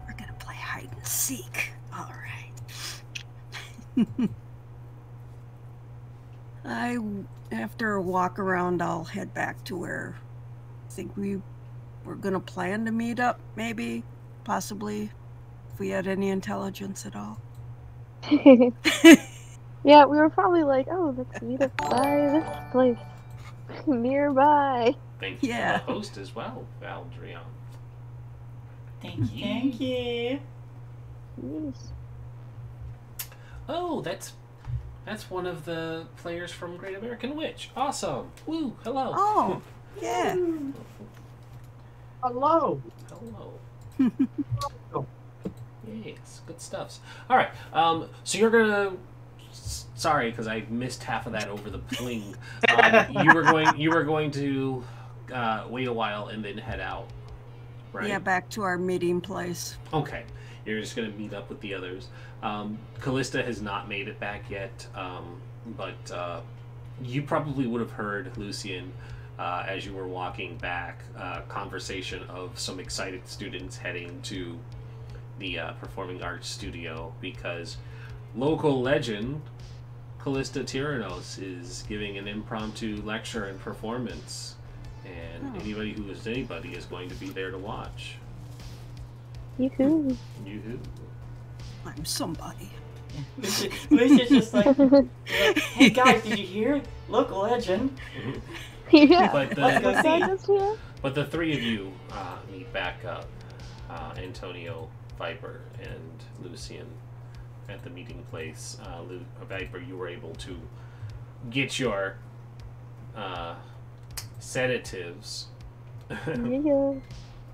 We're gonna play hide and seek. All right. After a walk around, I'll head back to where I think we were gonna plan to meet up, maybe, possibly, if we had any intelligence at all. Yeah, we were probably like, oh, let's meet up by this place nearby. Thank you for the host as well, Valdrion. Thank you. Yes. Oh, that's one of the players from Great American Witch. Awesome. Woo, hello. Oh, yeah. Hello. Hello. Yes, good stuff. All right. So you're gonna. Sorry, because I missed half of that over the pling. You were going to wait a while and then head out, right? Yeah, back to our meeting place. Okay. You're just going to meet up with the others. Callista has not made it back yet, but you probably would have heard, Lucian, as you were walking back, conversation of some excited students heading to the Performing Arts Studio because local legend Callista Tyrannos is giving an impromptu lecture and performance, and anybody who is anybody is going to be there to watch. Yoo-hoo. Yoo-hoo. I'm somebody. Lucia's just like, hey guys, did you hear? Local legend. Yeah. But the three of you meet back up. Antonio, Viper, and Lucian at the meeting place. Viper, you were able to get your sedatives. Yeah.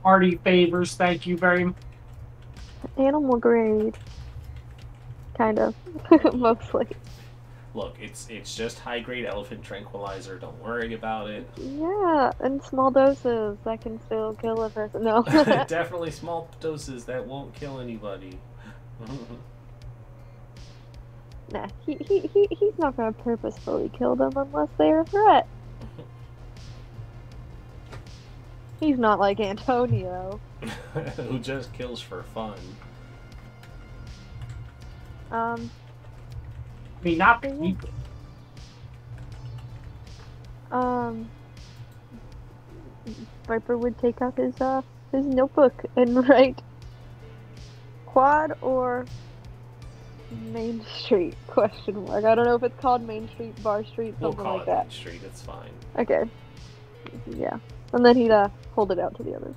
Party favors, thank you very much. Animal grade. Kind of. Mostly. Look, it's just high-grade elephant tranquilizer. Don't worry about it. Yeah, in small doses that can still kill a person. No. Definitely small doses that won't kill anybody. Nah, he's not gonna purposefully kill them unless they're a threat. He's not like Antonio. Who just kills for fun. I mean, not people. Viper would take out his notebook and write quad or Main Street ? I don't know if it's called Main Street, Bar Street, We'll something call like it that. Main Street, it's fine. Okay. Yeah. And then he'd hold it out to the others.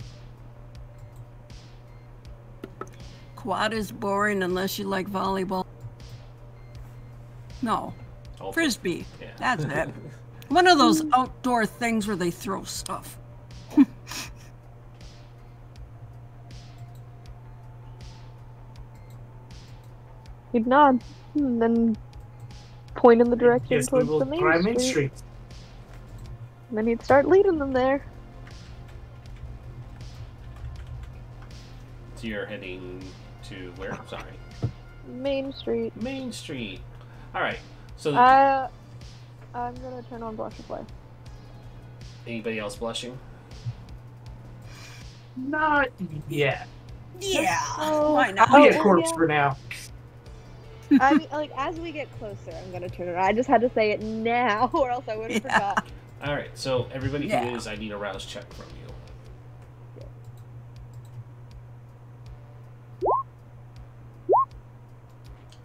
Quad is boring unless you like volleyball. No. Also, Frisbee. yeah. That's it. One of those outdoor things where they throw stuff. He'd nod and then point in the direction Yes, we towards will the try Main Street. Street. And then he'd start leading them there. So you're heading to where? Sorry. Main Street. Main Street. Alright. So I'm gonna turn on Blusherfly. anybody else blushing? Not yet. Yeah. Oh, Why not? I'll be Oh, a corpse yeah. for now. I mean, like, as we get closer, I'm gonna turn it on. I just had to say it now, or else I would have forgot. Alright, so everybody Yeah. who is, I need a rouse check from you.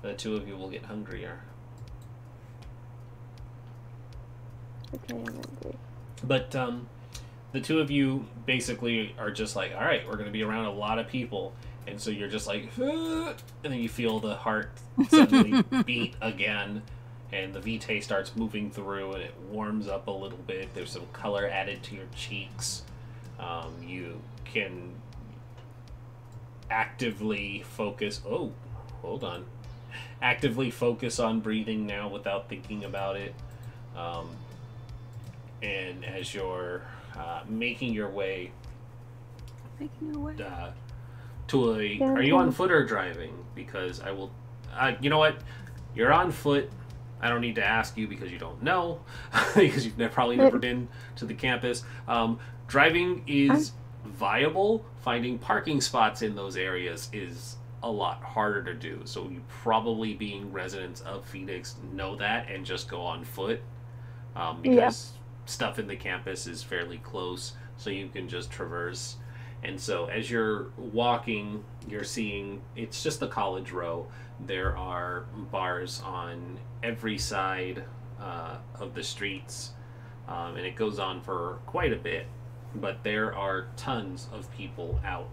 The two of you will get hungrier. Okay, I'm angry. But the two of you basically are just like, all right, we're going to be around a lot of people. And so you're just like, and then you feel the heart suddenly beat again. And the vitae starts moving through and it warms up a little bit. There's some color added to your cheeks. You can actively focus. Oh, hold on. Actively focus on breathing now without thinking about it. And as you're making your way To a... Are you on foot or driving? Because I will... you know what? You're on foot. I don't need to ask you because you don't know. Because you've probably never been to the campus. Driving is viable. Finding parking spots in those areas is a lot harder to do. So you probably, being residents of Phoenix, know that and just go on foot. Because stuff in the campus is fairly close. So you can just traverse. And so as you're walking, you're seeing, it's just the college row. There are bars on every side of the streets, and it goes on for quite a bit. But there are tons of people out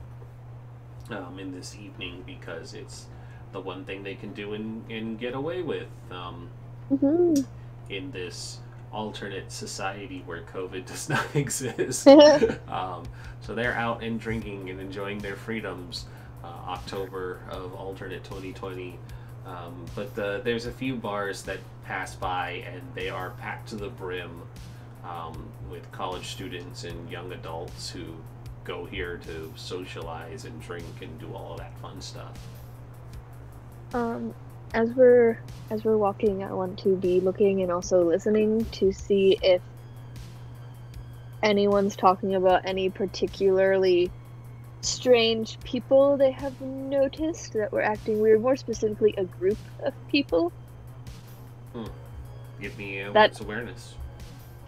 in this evening because it's the one thing they can do and get away with in this alternate society where COVID does not exist. So they're out and drinking and enjoying their freedoms. October of alternate 2020. But there's a few bars that pass by and they are packed to the brim with college students and young adults who go here to socialize and drink and do all of that fun stuff. As we're walking, I want to be looking and also listening to see if anyone's talking about any particularly strange people they have noticed that were acting weird. More specifically, a group of people. Give me what's awareness.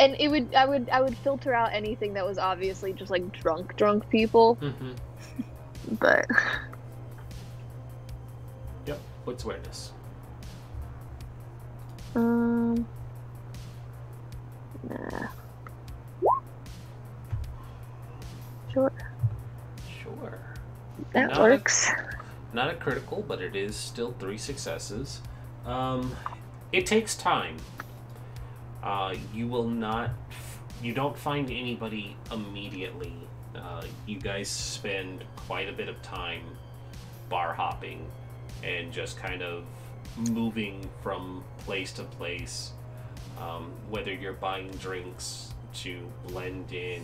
And I would filter out anything that was obviously just like drunk people. But yep. What's awareness? Nah. Sure. That works. Not a critical, but it is still 3 successes. It takes time. You don't find anybody immediately. You guys spend quite a bit of time bar hopping and just kind of moving from place to place, whether you're buying drinks to blend in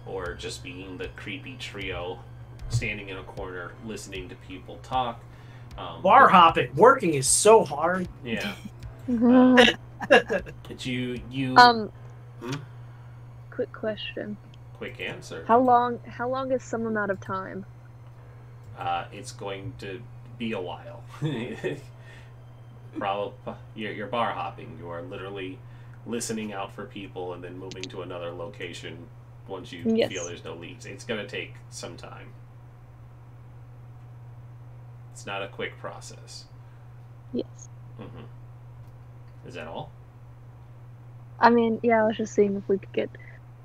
or just being the creepy trio standing in a corner listening to people talk. Bar hopping, working is so hard. Yeah. It's you Quick question. Quick answer. How long is some amount of time? It's going to be a while. Probably you're bar hopping. You are literally listening out for people and then moving to another location once you feel there's no leads. It's going to take some time. It's not a quick process. Yes. Is that all? I mean, yeah, I was just seeing if we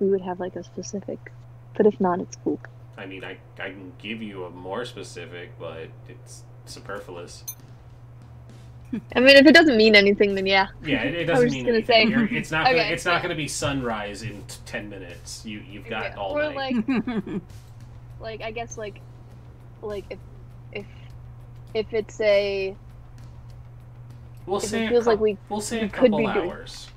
would have like a specific, but if not, it's cool. I mean, I can give you a more specific, but it's superfluous. I mean, if it doesn't mean anything, then yeah. Yeah, it doesn't mean anything. It's not okay, gonna, it's not going to be sunrise in 10 minutes. You've got all or night. like I guess like if it's a We'll say a couple hours.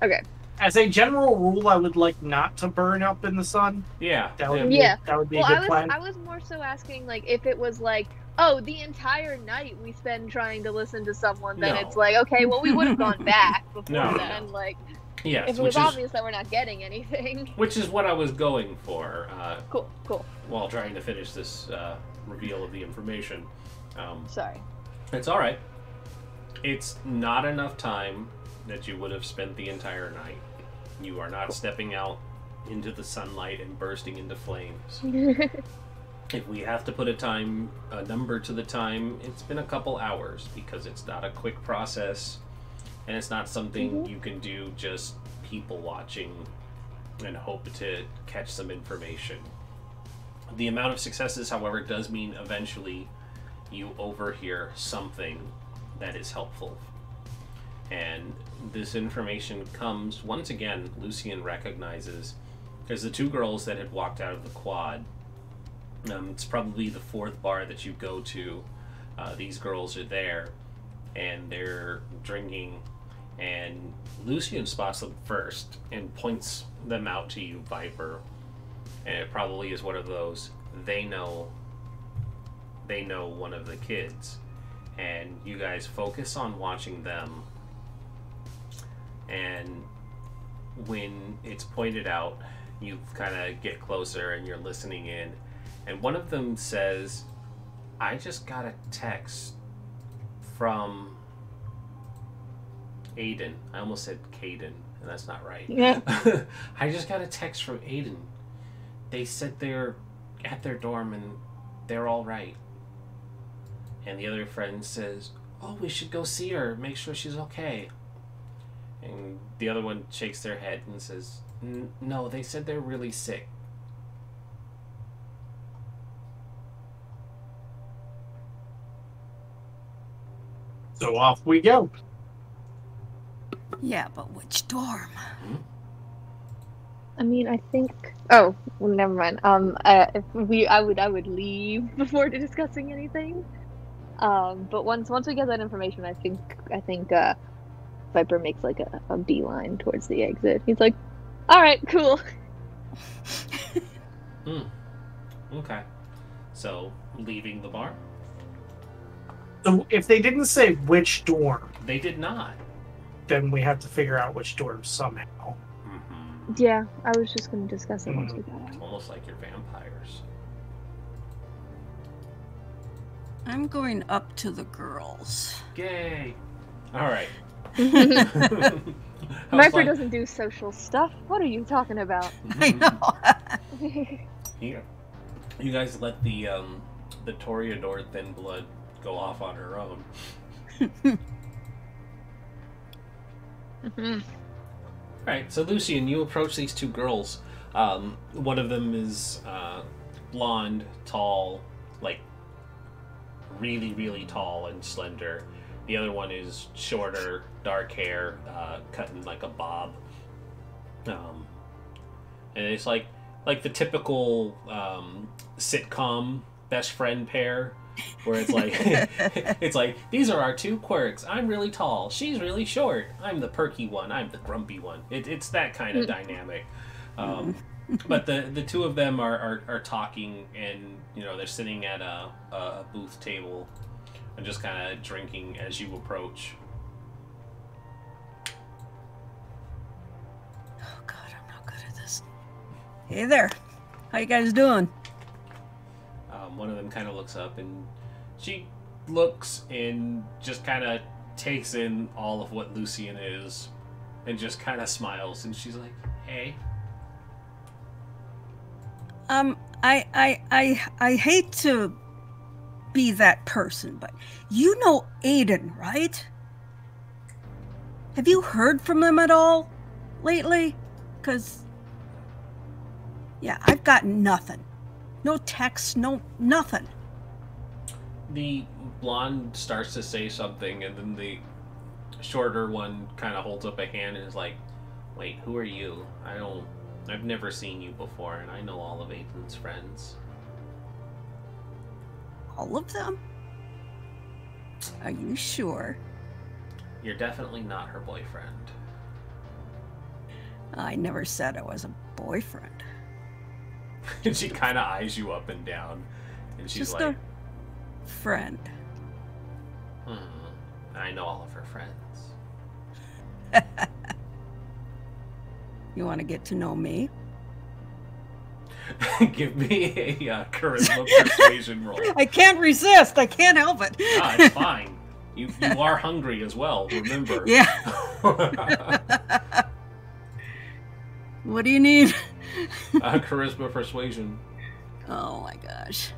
Okay. As a general rule, I would like not to burn up in the sun. Yeah. That would be a good plan. I was more so asking like if it was like, oh, the entire night we spend trying to listen to someone, then it's like, okay, well, we would have gone back before then. No. Like, yes, if it was obvious that we're not getting anything. Which is what I was going for. Cool. While trying to finish this reveal of the information. Sorry. It's all right. It's not enough time that you would have spent the entire night. You are not stepping out into the sunlight and bursting into flames. If we have to put a number to the time, it's been a couple hours because it's not a quick process and it's not something you can do just people watching and hope to catch some information. The amount of successes, however, does mean eventually you overhear something that is helpful. And this information comes, once again, Lucian recognizes there's the 2 girls that had walked out of the quad. It's probably the 4th bar that you go to. These girls are there and they're drinking, and Lucian spots them first and points them out to you, Viper. And it probably is one of those, they know they know one of the kids, and you guys focus on watching them, and when it's pointed out, you kind of get closer and you're listening in, and one of them says, I just got a text from Aiden. I almost said Caden, and that's not right. Yeah. I just got a text from Aiden. They said they're at their dorm and they're all right. And the other friend says, oh, we should go see her, make sure she's okay. And the other one shakes their head and says, no, they said they're really sick. So off we go. Yeah, but which dorm? I mean, I think. Oh, well, never mind. I would leave before discussing anything. But once we get that information, I think Viper makes like a beeline towards the exit. He's like, "All right, cool." Okay. So leaving the bar. So if they didn't say which dorm, They did not. then we have to figure out which dorm somehow. Yeah, I was just gonna discuss it once we got out. Almost like you're vampires. I'm going up to the girls. Yay! All right. Viper doesn't do social stuff. What are you talking about? I know. Here, you guys let the Toreador Thin Blood go off on her own. Alright, so Lucian, you approach these two girls. One of them is blonde, tall, like really, really tall and slender. The other one is shorter, dark hair, cut in like a bob. And it's like the typical sitcom best friend pair, where it's like it's like, these are our two quirks. I'm really tall, she's really short. I'm the perky one, I'm the grumpy one. It's that kind of dynamic. But the two of them are talking, and they're sitting at a booth table and just kind of drinking as you approach. Oh God, I'm not good at this. Hey there, how you guys doing? One of them kind of looks up, and she looks and just kind of takes in all of what Lucian is, and just kind of smiles, and she's like, "Hey." I hate to be that person, but you know Aiden, right? Have you heard from him at all lately? 'Cause yeah, I've got nothing. No texts, no nothing. The blonde starts to say something, and then the shorter one kind of holds up a hand and is like, "Wait, who are you? I've never seen you before, and I know all of Aiden's friends." All of them? Are you sure? You're definitely not her boyfriend. I never said I was a boyfriend. And she kind of eyes you up and down, and she's Just like, a friend. I know all of her friends. You want to get to know me? Give me a charisma persuasion roll. I can't resist. I can't help it. It's fine. You are hungry as well, remember. Yeah. What do you need? Charisma persuasion. Oh my gosh.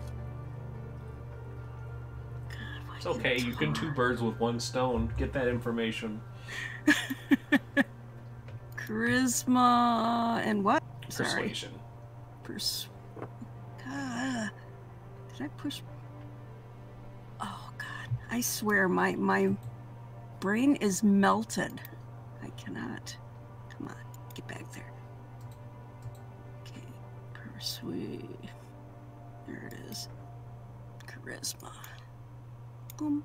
God, It's okay, you can two birds with one stone. Get that information. Charisma and what? Persuasion. Did I push? Oh God, I swear my brain is melted. I cannot. Come on, get back there. Okay, persuade. There it is. Charisma. Boom.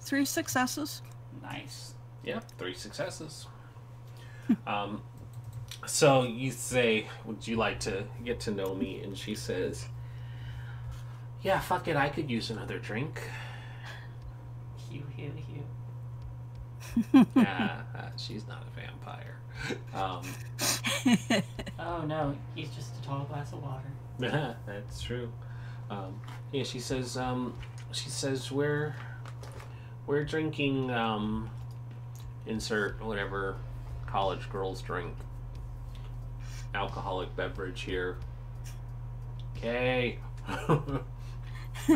3 successes. Nice. Yeah, 3 successes. So you say, would you like to get to know me? And she says, Yeah, fuck it, I could use another drink. Hew. Yeah, she's not a vampire. Oh no, he's just a tall glass of water. That's true. Yeah, she says we're drinking insert whatever college girls drink. Alcoholic beverage here. Okay.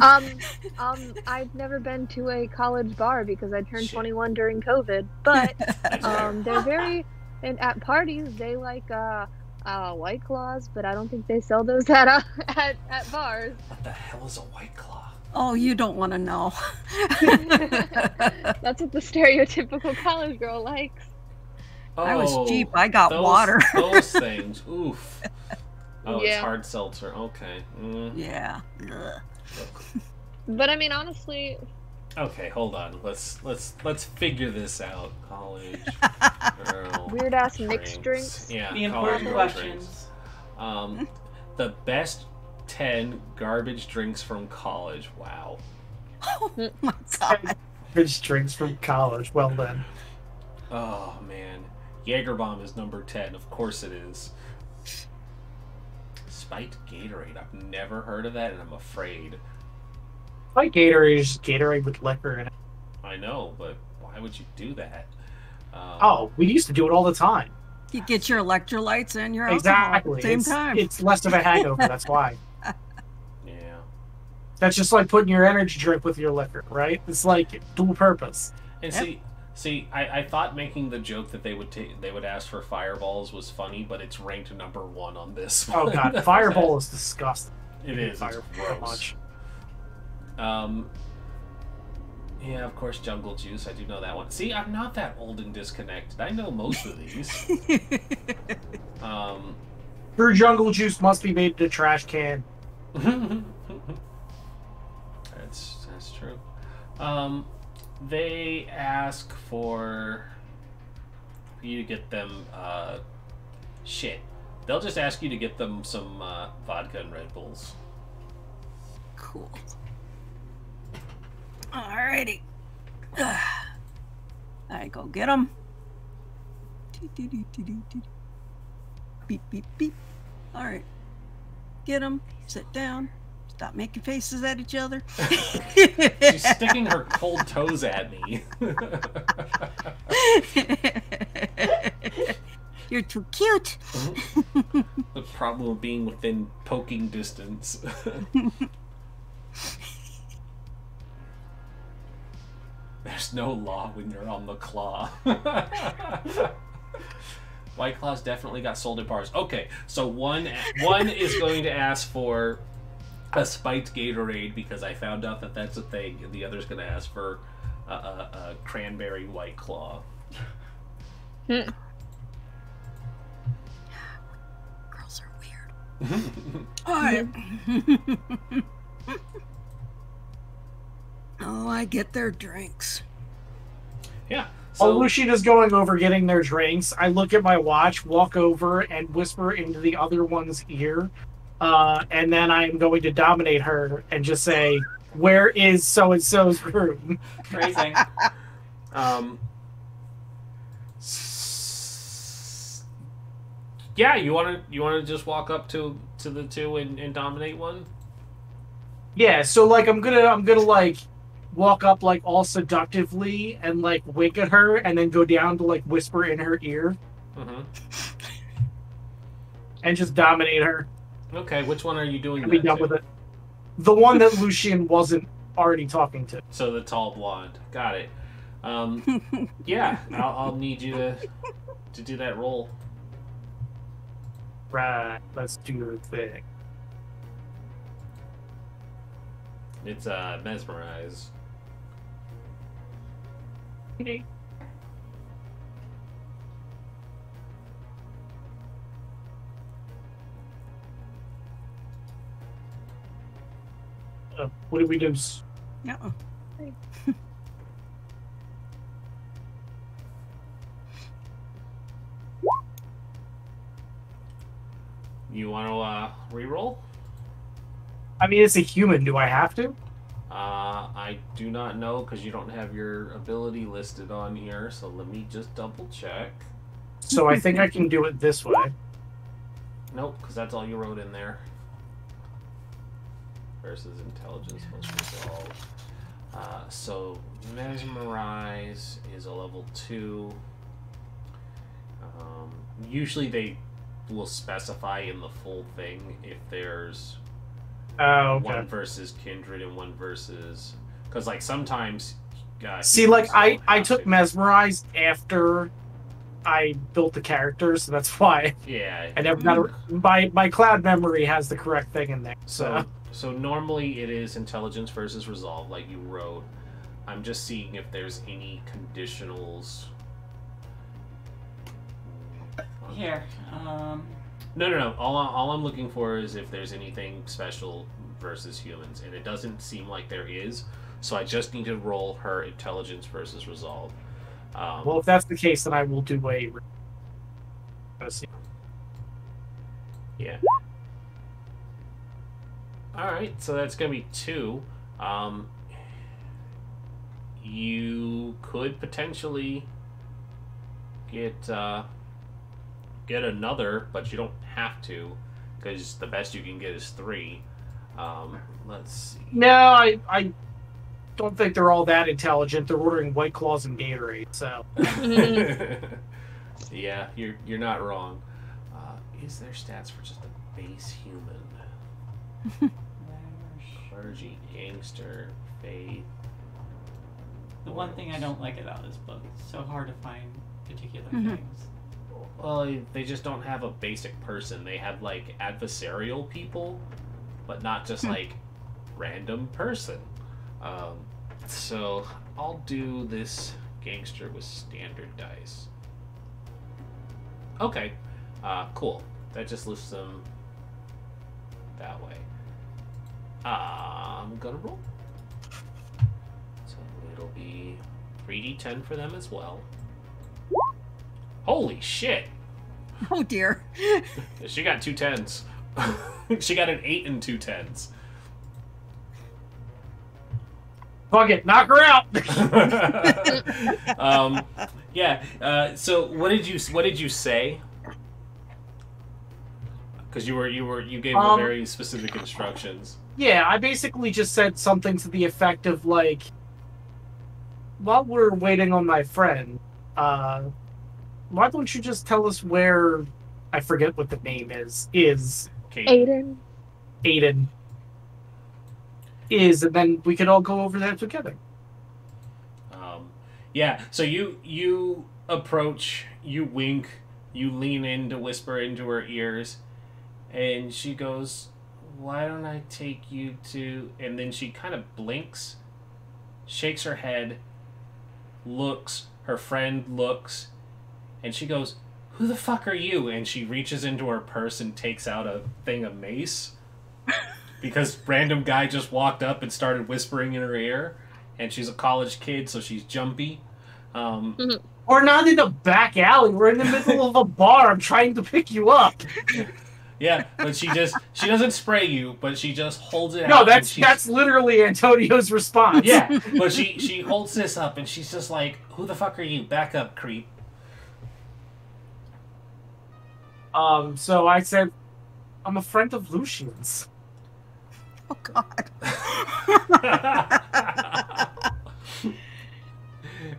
I've never been to a college bar because I turned 21 during COVID, but they're very, and at parties they like White Claws, but I don't think they sell those at bars. What the hell is a White Claw? Oh, you don't want to know. That's what the stereotypical college girl likes. Oh, I was cheap. I got water. Those things. Oof. Oh, Yeah. It's hard seltzer. Okay. Yeah. Ugh. But I mean, honestly, Okay, hold on. Let's figure this out. College girl weird ass mixed drinks. drinks. Yeah, The college important girl questions. drinks. The best 10 garbage drinks from college. Wow. Oh my god. Rich drinks from college. Well then. Oh man, Jagerbomb is number 10. Of course it is. Spiked Gatorade. I've never heard of that, and I'm afraid. Like Gatorade is Gatorade with liquor in it. I know, but why would you do that? Oh, we used to do it all the time. You get your electrolytes and your alcohol Exactly. at the same it's, time. It's less of a hangover. That's why. Yeah. That's just like putting your energy drink with your liquor, right? It's like dual purpose. And Yep. see, I thought making the joke that they would ask for fireballs was funny, but it's ranked number 1 on this. Oh one. god, Fireball is disgusting. It is. It's Fireball so gross. much. Yeah, of course, Jungle Juice. I do know that one. See, I'm not that old and disconnected. I know most of these. True jungle juice must be made in a trash can. That's true. They ask for you to get them shit. They'll just ask you to get them some vodka and Red Bulls. Cool. Alrighty. I go get them. Beep, beep, beep. Alright. Get them. Sit down. Stop making faces at each other. She's sticking her cold toes at me. You're too cute. The problem of being within poking distance. There's no law when you're on the claw. White Claws definitely got sold at bars. Okay, so one is going to ask for a spiked Gatorade because I found out that that's a thing, and the other's going to ask for a cranberry White Claw. Girls are weird. Alright. Oh, I get their drinks. Yeah. While So Luciana's going over getting their drinks, I look at my watch, walk over, and whisper into the other one's ear. And then I'm going to dominate her and just say, "Where is so-and-so's room?" Phrasing. Yeah, you wanna just walk up to the two and dominate one? Yeah, so like I'm gonna like walk up like all seductively and like wink at her and then go down to like whisper in her ear Mm-hmm. and just dominate her Okay, which one are you doing and that be done to? with it. The one that Lucian wasn't already talking to. So the tall blonde. Got it. Yeah, I'll need you to do that roll. Right, let's do the thing. It's mesmerize. What did we do? Uh-uh. You want to re-roll? I mean, it's a human. Do I have to? I do not know because you don't have your ability listed on here. So let me just double check. So I think I can do it this way. Nope, because that's all you wrote in there. Versus intelligence plus resolve. So mesmerize is a level 2. Usually they will specify in the full thing if there's one versus kindred and one versus, because like sometimes see, like I took mesmerize after I built the character, so that's why I never got my cloud memory has the correct thing in there. So normally it is intelligence versus resolve like you wrote. I'm just seeing if there's any conditionals here. No. All I'm looking for is if there's anything special versus humans, and it doesn't seem like there is. So I just need to roll her intelligence versus resolve. Well, if that's the case, then I will do a. Yeah. All right, so that's gonna be 2. You could potentially get another, but you don't have to, because the best you can get is 3. Let's see. No, I don't think they're all that intelligent. They're ordering White Claws and Gatorade, so. Yeah, you're not wrong. Is there stats for just a base human? Clergy, gangster, faith. The one thing I don't like about this book, it's so hard to find particular things. Well, they just don't have a basic person. They have like adversarial people, but not just like random person. So I'll do this gangster with standard dice. Okay, cool. That just lists them that way. I'm gonna roll. So it'll be 3d10 for them as well. Holy shit! Oh dear. She got 2 10s. She got an 8 and 2 10s. Fuck it, knock her out. Yeah. So what did you say? Because you gave her very specific instructions. Yeah, I basically just said something to the effect of like, while we're waiting on my friend, why don't you just tell us where, I forget what the name is Aiden is, and then we could all go over there together. Yeah, so you approach, you wink, you lean in to whisper into her ears, and she goes, why don't I take you to... And then she kind of blinks, shakes her head, looks, her friend looks, and she goes, who the fuck are you? And she reaches into her purse and takes out a thing of mace. Because random guy just walked up and started whispering in her ear. And she's a college kid, so she's jumpy. We're not in the back alley. We're in the middle of a bar. I'm trying to pick you up. Yeah, but she doesn't spray you, but she just holds it out. No, that's literally Antonio's response. Yeah, but she holds this up and she's just like, who the fuck are you? Back up, creep. So I said, I'm a friend of Lucian's. Oh God.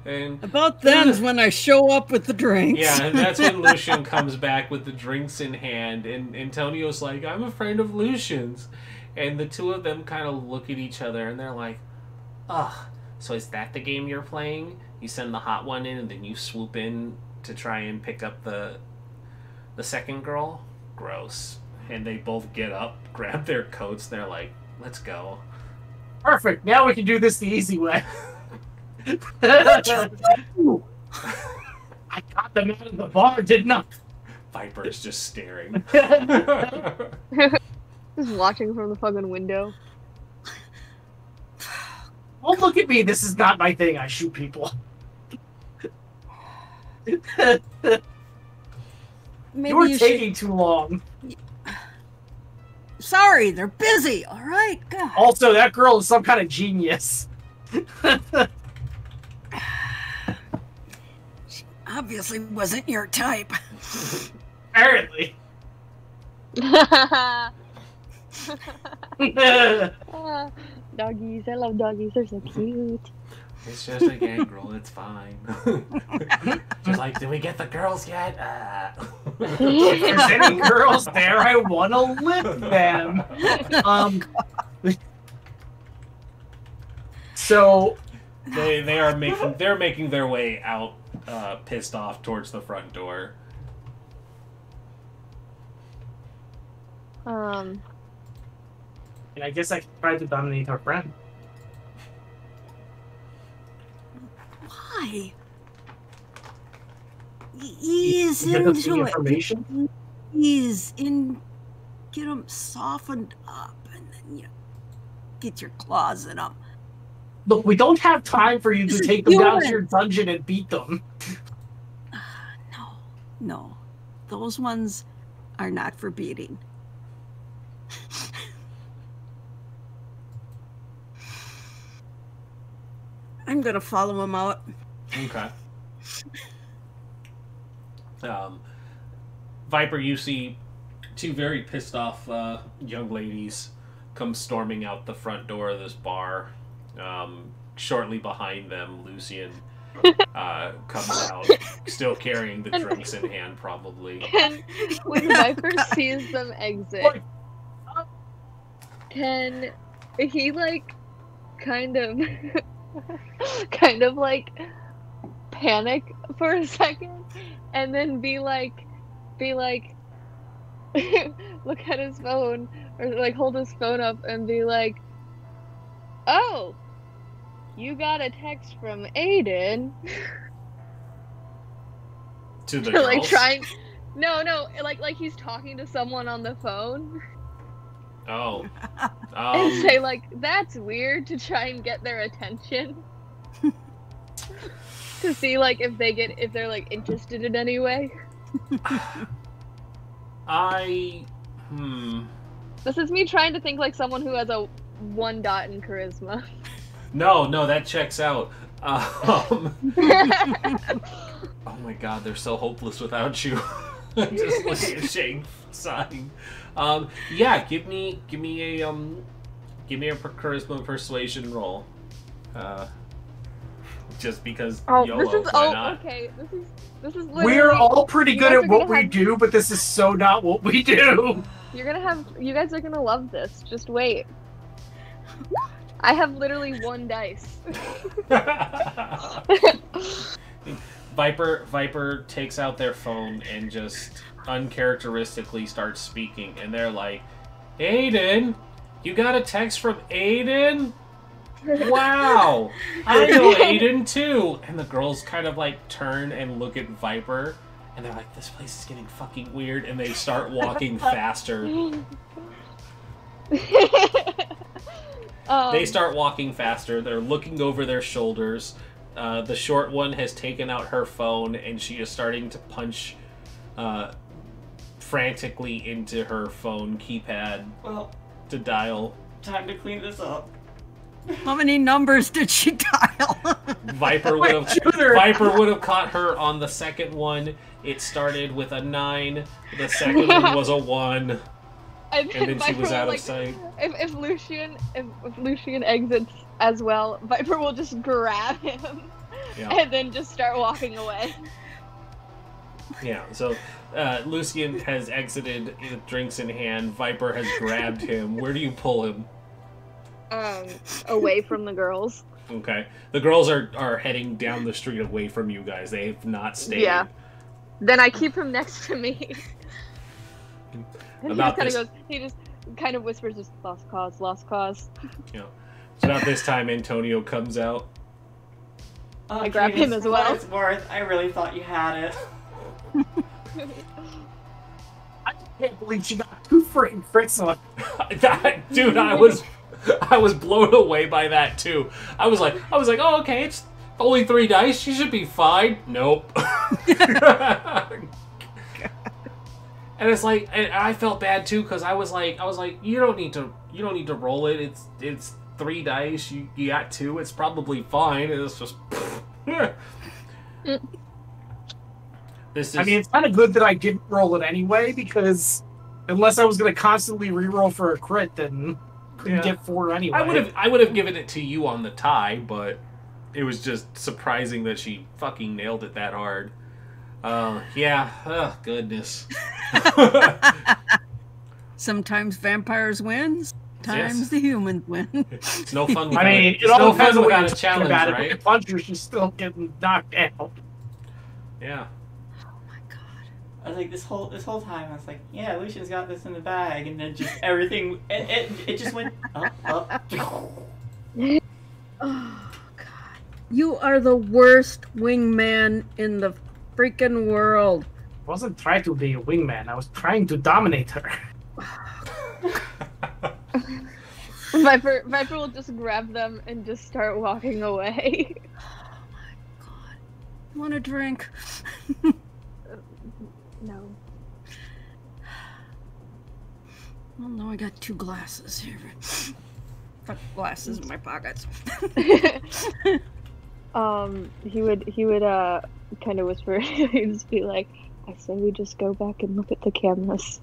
And about then's when I show up with the drinks. Yeah, and that's when Lucian comes back with the drinks in hand, and Antonio's like, I'm a friend of Lucian's. And the two of them kind of look at each other, and they're like, ugh, so is that the game you're playing? You send the hot one in, and then you swoop in to try and pick up the second girl? Gross. And they both get up, grab their coats, they're like, let's go. Perfect, now we can do this the easy way. I got them out of the bar, didn't I? Viper is just staring. Just watching from the fucking window. Oh, look at me. This is not my thing. I shoot people. Maybe You're taking too long. Sorry, they're busy. All right, God. Also, that girl is some kind of genius. She obviously wasn't your type. Apparently. Doggies, I love doggies. They're so cute. It's just a gangrel, it's fine. She's like, did we get the girls yet? If there's any girls there, I want to lick them. So they're making their way out, pissed off towards the front door. And I guess I can try to dominate our friend. Why? Ease Give us the into information. it. Ease in. Get them softened up, and then you get your claws in them. Look, we don't have time for you to take them down to your dungeon and beat them. No. Those ones are not for beating. I'm gonna follow him out. Okay. Viper, you see two very pissed off young ladies come storming out the front door of this bar. Shortly behind them, Lucian comes out, still carrying the drinks in hand, probably. And when Viper sees them exit, can he, like, kind of like panic for a second and then be like look at his phone or like hold his phone up and be like, oh, you got a text from Aiden. To the girls? Like trying no like he's talking to someone on the phone. Oh. And say like, that's weird, to try and get their attention. To see like if they're like interested in any way. This is me trying to think like someone who has a 1 dot in charisma. No, that checks out. Oh my god, they're so hopeless without you. Just looking at Shane sighing. Yeah, give me a charisma persuasion roll. Just because YOLO, why not? Okay. This is literally, We're all pretty good at what we do, but this is so not what we do. you guys are gonna love this. Just wait. I have literally 1 dice. Viper takes out their phone and just uncharacteristically starts speaking, and they're like, Aiden, you got a text from Aiden? Wow, I know Aiden too. And the girls kind of like turn and look at Viper, and they're like, this place is getting fucking weird, and they start walking faster. They start walking faster. They're looking over their shoulders. The short one has taken out her phone, and she is starting to punch frantically into her phone keypad to dial. Time to clean this up. How many numbers did she dial? Viper would have caught her on the second one. It started with a 9. The second one was a 1. And then she was out of sight. If Lucian exits as well, Viper will just grab him and then just start walking away. Yeah, so Lucian has exited with drinks in hand. Viper has grabbed him. Where do you pull him? Away from the girls. Okay. The girls are heading down the street away from you guys. They have not stayed. Yeah. Then I keep him next to me. And he just kind of whispers, just lost cause. Yeah. So about this time, Antonio comes out. I grab him as well. For what it's worth, I really thought you had it. I can't believe she got 2 freaking crits on. Dude, I was blown away by that too. I was like, oh, okay, it's only 3 dice. She should be fine. Nope. And it's like, and I felt bad too because I was like, you don't need to roll it. It's 3 dice. You got 2. It's probably fine. And it's just. This is. I mean, it's kind of good that I didn't roll it anyway because unless I was going to constantly re-roll for a crit, then couldn't get 4 anyway. I would have given it to you on the tie, but it was just surprising that she fucking nailed it that hard. Yeah. Oh, goodness. Sometimes vampires win. Sometimes the humans win. It's no fun. It all depends on without a challenge, right? The puncher, she's still getting knocked out. Yeah. Oh my god! I was like this whole time. I was like, yeah, Lucian's got this in the bag, and then just everything. It just went up. Oh god! You are the worst wingman in the freaking world. I wasn't trying to be a wingman. I was trying to dominate her. Viper will just grab them and just start walking away. Oh my god! Want a drink? No. Well, no, I got 2 glasses here. Put glasses in my pockets. He would kind of whisper. He'd just be like, "I say we just go back and look at the cameras,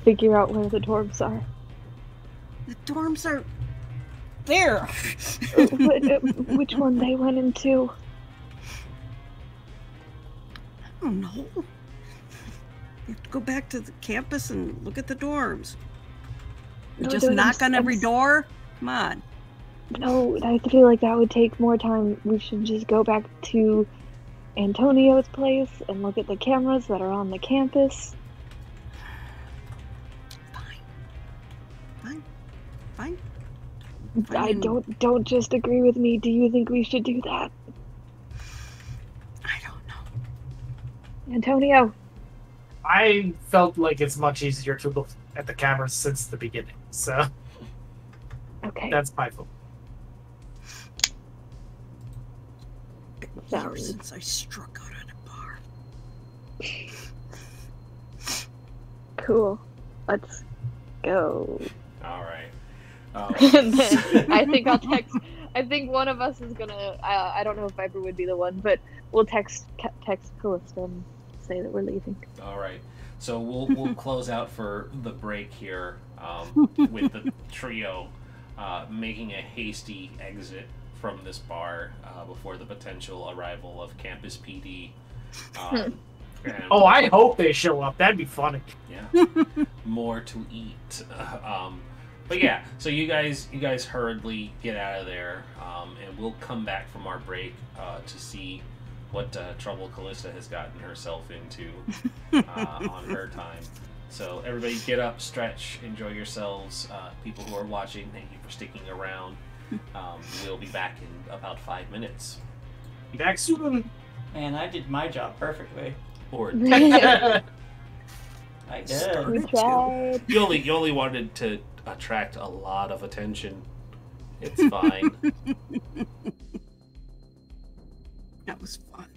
figure out where the dwarves are." The dorms are there. Which one they went into? I don't know. You have to go back to the campus and look at the dorms. You just knock on every door? Come on. No, I feel like that would take more time. We should just go back to Antonio's place and look at the cameras that are on the campus. Fine. I don't just agree with me. Do you think we should do that? I don't know. Antonio. I felt like it's much easier to look at the cameras since the beginning, so Okay. that's my fault. Ever since I struck out at a bar. Cool. Let's go. All right. And then I think I'll text. I think one of us is gonna. I don't know if Viper would be the one, but we'll text Callista and say that we're leaving. All right. So we'll close out for the break here with the trio making a hasty exit from this bar before the potential arrival of Campus PD. I hope they show up. That'd be funny. Yeah. More to eat. But yeah, so you guys hurriedly get out of there, and we'll come back from our break to see what trouble Callista has gotten herself into on her time. So everybody get up, stretch, enjoy yourselves. People who are watching, thank you for sticking around. We'll be back in about 5 minutes. Be back soon. Man, I did my job perfectly. Or I did. We tried. you only wanted to attract a lot of attention. It's fine. That was fun.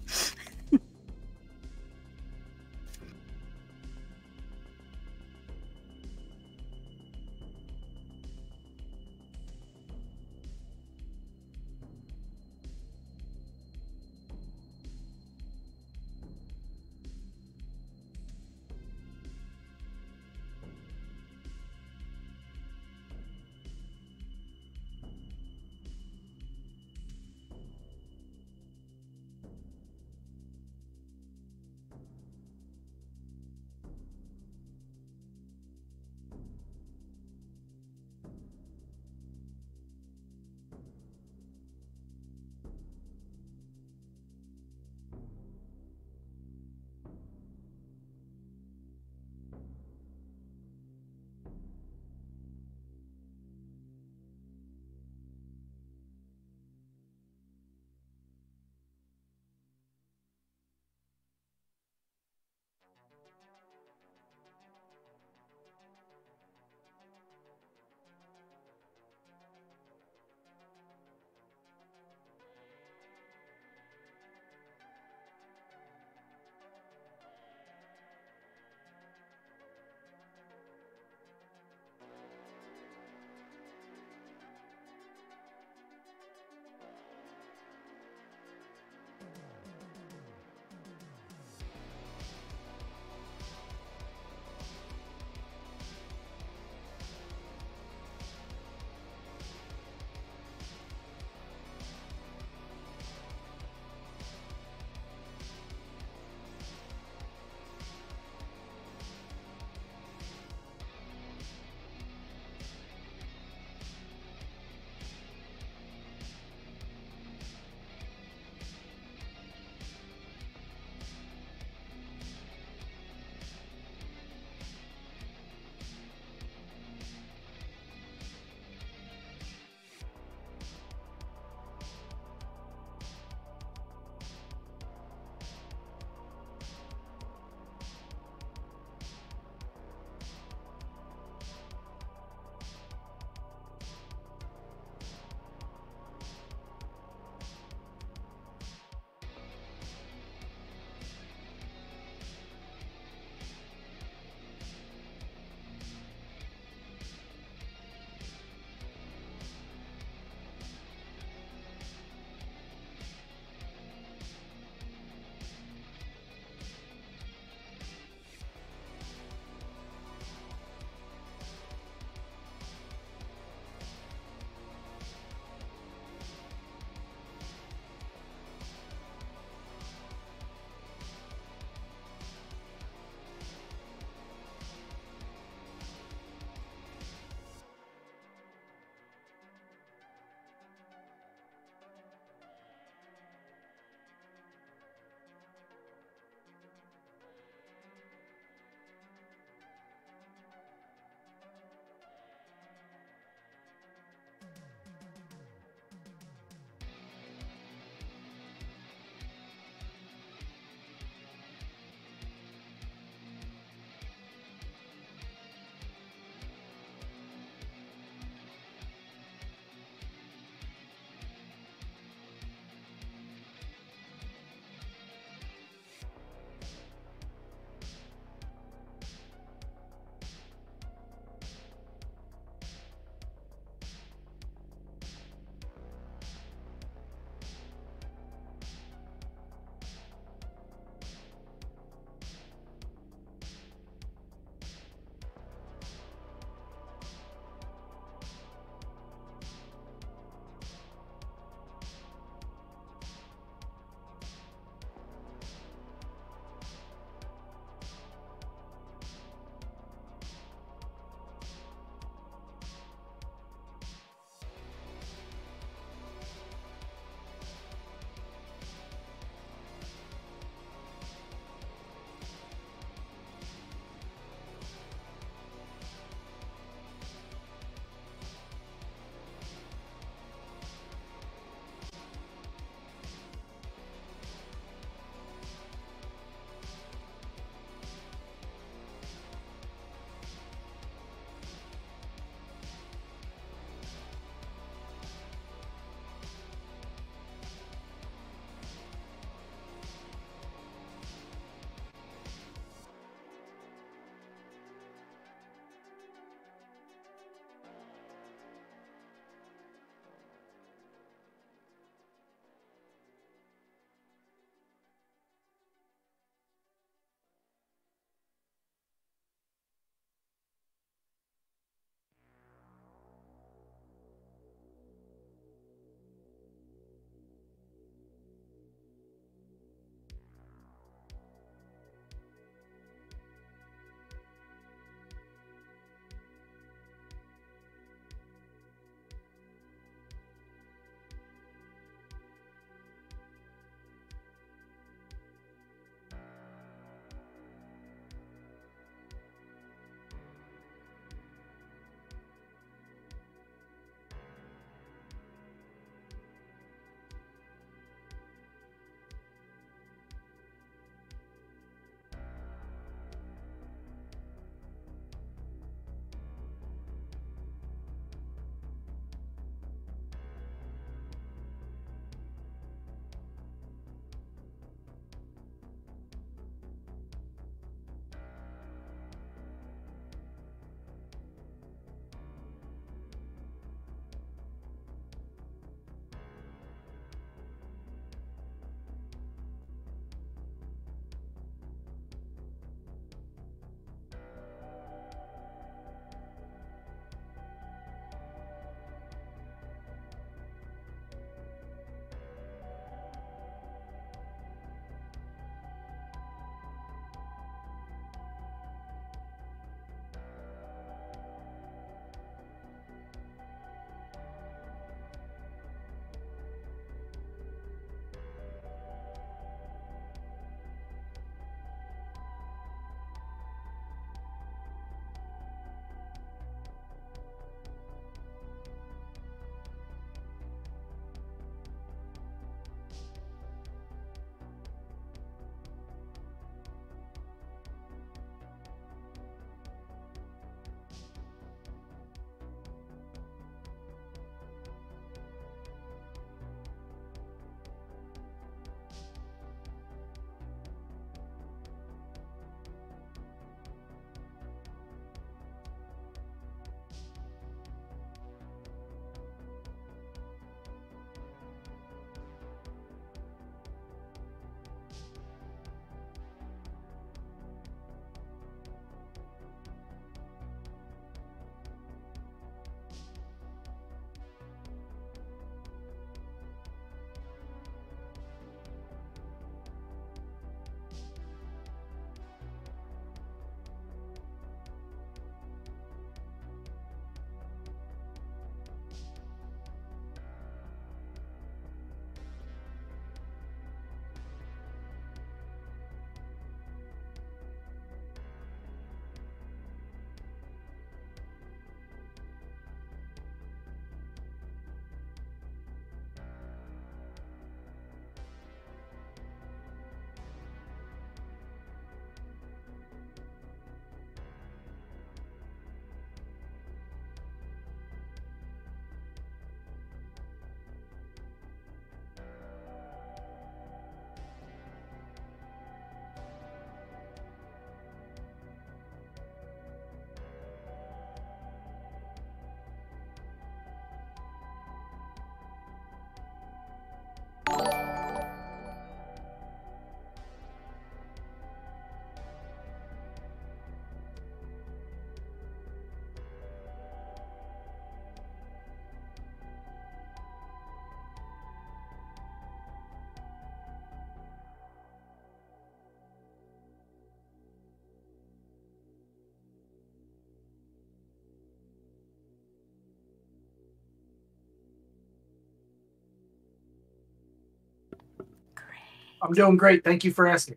I'm doing great. Thank you for asking.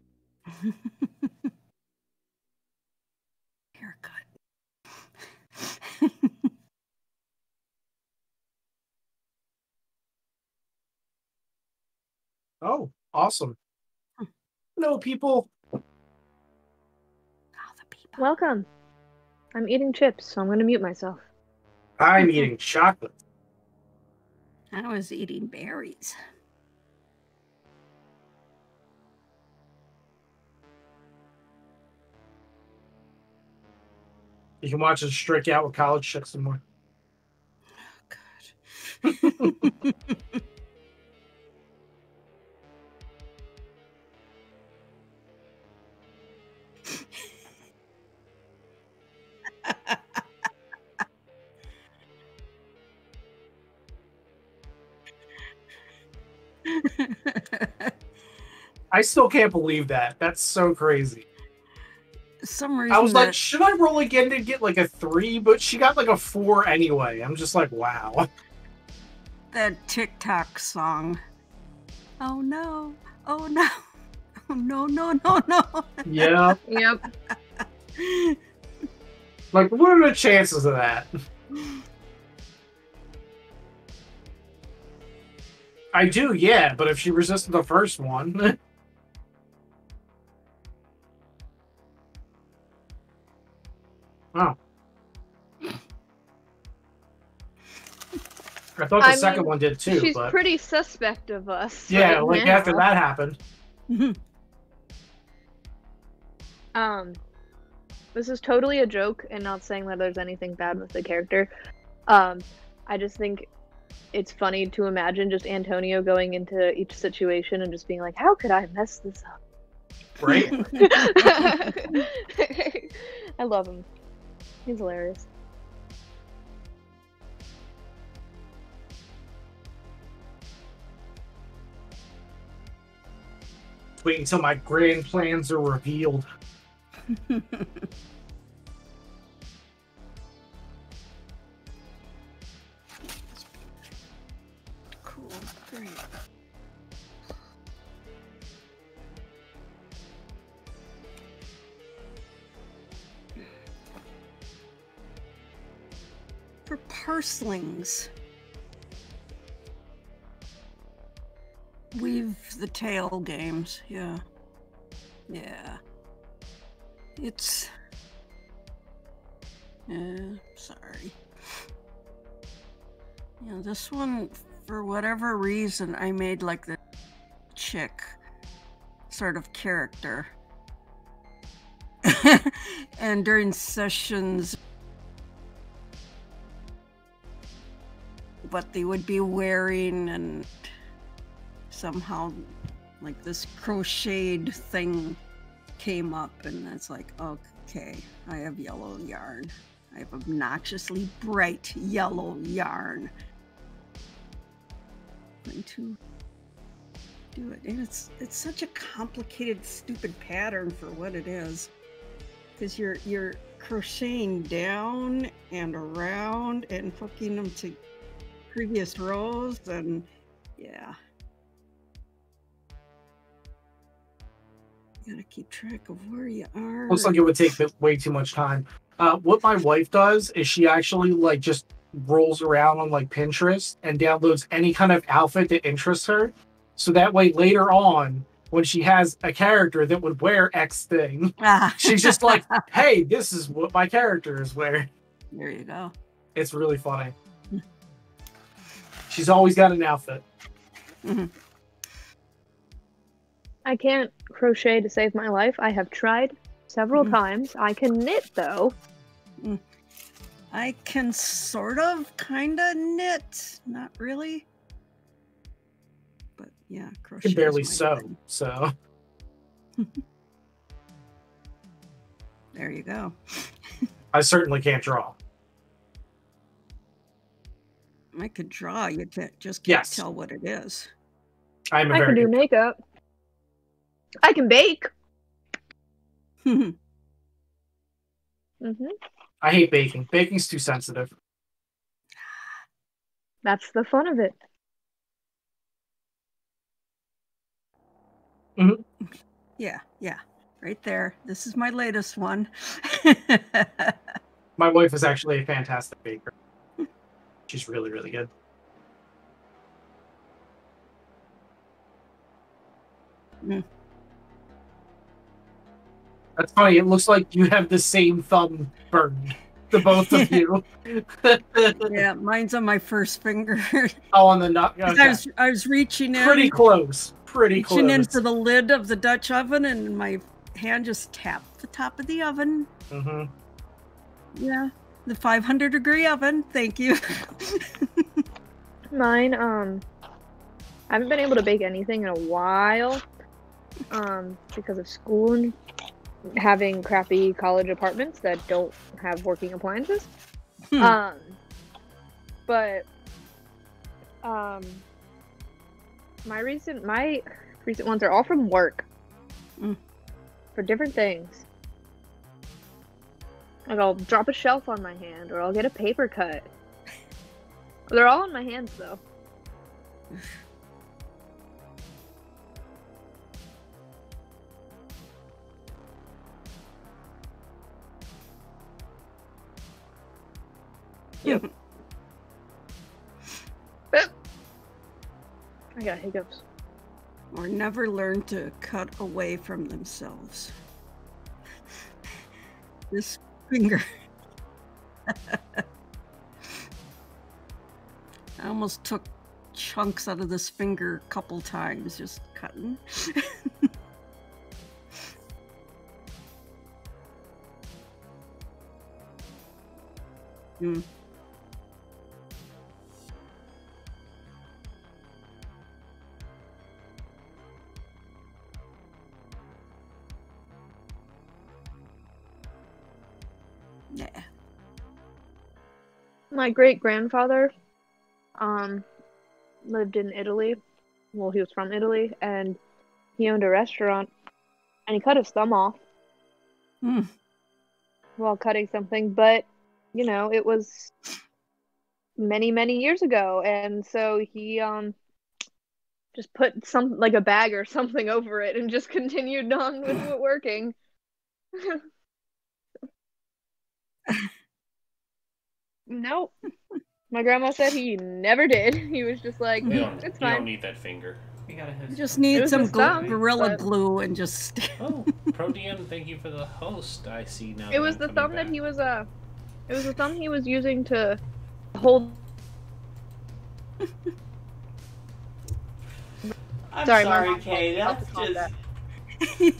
Haircut. Oh, awesome. Hello, people. All the people. Welcome. I'm eating chips, so I'm going to mute myself. I'm eating chocolate. I was eating berries. You can watch us strike out with college chicks some more. Oh, God. I still can't believe that. That's so crazy. Some reason I was like, should I roll again to get like a 3? But she got like a 4 anyway. I'm just like, wow. that TikTok song. Oh no! Oh no! Oh no! No! No! No! Yeah. Yep. Like, what are the chances of that? I do, yeah, but if she resisted the first one. Oh. I thought the second one did too, She's but pretty suspect of us. yeah, right like now. after that happened. This is totally a joke and not saying that there's anything bad with the character. I just think it's funny to imagine just Antonio going into each situation and just being like, how could I mess this up? Right? I love him. He's hilarious. Wait until my grand plans are revealed. Cool. Great. For parslings, weave the tail games. Yeah. It's sorry. Yeah, this one, for whatever reason, I made like the chick sort of character. And during sessions, what they would be wearing, and somehow like this crocheted thing came up, and it's like, okay, I have yellow yarn. I have obnoxiously bright yellow yarn. I'm going to do it, and it's such a complicated, stupid pattern for what it is, because you're crocheting down and around and hooking them to previous rows, and yeah. You gotta keep track of where you are. Looks like it would take way too much time. What my wife does is she actually like just rolls around on like Pinterest and downloads any kind of outfit that interests her. So that way later on, when she has a character that would wear X thing, she's just like, hey, this is what my character is wearing. There you go. It's really funny. She's always got an outfit. Mm-hmm. I can't crochet to save my life. I have tried several times. I can knit, though. I can sort of, kind of knit. Not really. But yeah, crochet. I can barely is my sew, thing. so. There you go. I certainly can't draw. I could draw. You just can't Yes. tell what it is. I can do makeup. I can bake. Mm-hmm. I hate baking. Baking's too sensitive. That's the fun of it. Mhm. Yeah, right there. This is my latest one. My wife is actually a fantastic baker. She's really, really good. Mm. That's funny. It looks like you have the same thumb burned, the both of you. Yeah, mine's on my first finger. Oh, on the nut. Okay. I was reaching in. Pretty close. Pretty reaching close. into the lid of the Dutch oven, and my hand just tapped the top of the oven. Mm-hmm. Yeah, the 500-degree oven. Thank you. Mine, I haven't been able to bake anything in a while, because of school and having crappy college apartments that don't have working appliances. But my recent ones are all from work. For different things. Like I'll drop a shelf on my hand, or I'll get a paper cut. They're all on my hands though. Yep. I got hiccups. Or never learn to cut away from themselves. This finger. I almost took chunks out of this finger a couple times just cutting. Yeah. My great-grandfather lived in Italy. Well, he was from Italy, and he owned a restaurant, and he cut his thumb off while cutting something, but, you know, it was many, many years ago, and so he just put like a bag or something over it and just continued on with it working. Nope. My grandma said he never did. He was just like, it's fine. You don't need that finger. We gotta You just need some Gorilla Glue and just... Oh, ProDM, thank you for the host. I see now. It was the thumb that he was, it was the thumb he was using to hold... I'm sorry, Kay, that's just...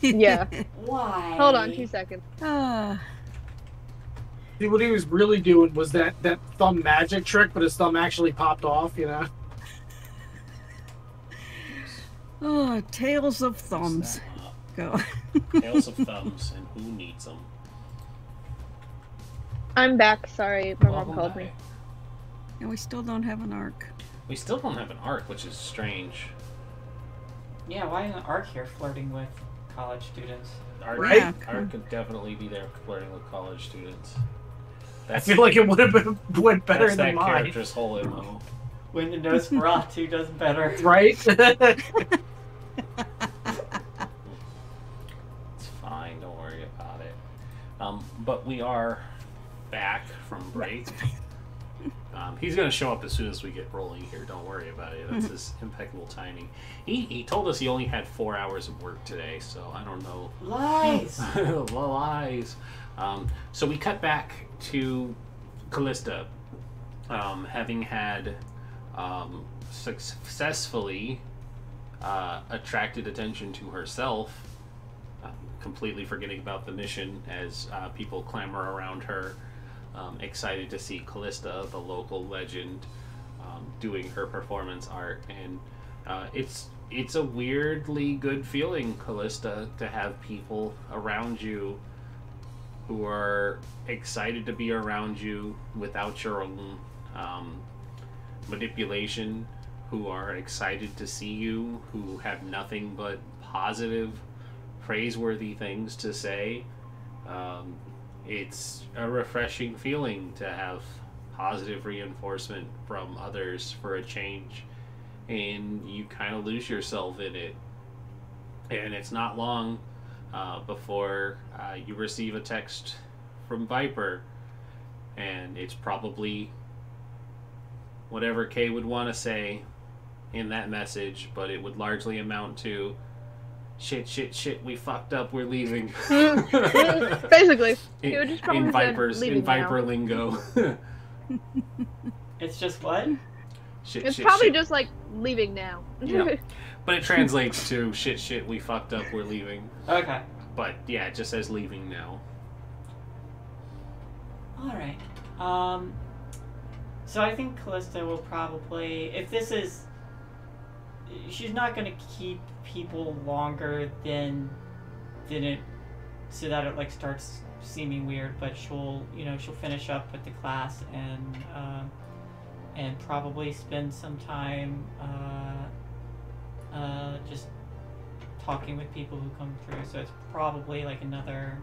Yeah. Why? Hold on 2 seconds. See, what he was really doing was that thumb magic trick, but his thumb actually popped off, you know? Oh, tales of thumbs. Go. Tales of thumbs, and who needs them? I'm back, sorry, my mom called me. And we still don't have an arc. We still don't have an arc, which is strange. Yeah, why isn't Ark here flirting with college students? Arc, Right? Arc could definitely be there flirting with college students. I feel like it would have went better That's than that mine. character's whole MO. When the Nosferatu does better. Right? It's fine, don't worry about it. But we are back from break. He's going to show up as soon as we get rolling here. Don't worry about it. That's his impeccable timing. He told us he only had 4 hours of work today, so I don't know. Lies! Lies. So we cut back to Callista, having had successfully attracted attention to herself, completely forgetting about the mission as people clamor around her. Excited to see Callista, the local legend, doing her performance art, and it's a weirdly good feeling, Callista, to have people around you who are excited to be around you without your own manipulation, who are excited to see you, who have nothing but positive, praiseworthy things to say. It's a refreshing feeling to have positive reinforcement from others for a change, and you kind of lose yourself in it. And it's not long before you receive a text from Viper, and it's probably whatever Kay would want to say in that message, but it would largely amount to shit, we fucked up, we're leaving. Basically, he would just probably in say, Viper lingo. It's just what? It's probably just like leaving now. Yeah. But it translates to shit, we fucked up, we're leaving. Okay. But yeah, it just says leaving now. Alright. So I think Callista will probably, if this is, she's not going to keep people longer than it, so that it like starts seeming weird, but she'll finish up with the class and probably spend some time just talking with people who come through. So it's probably like another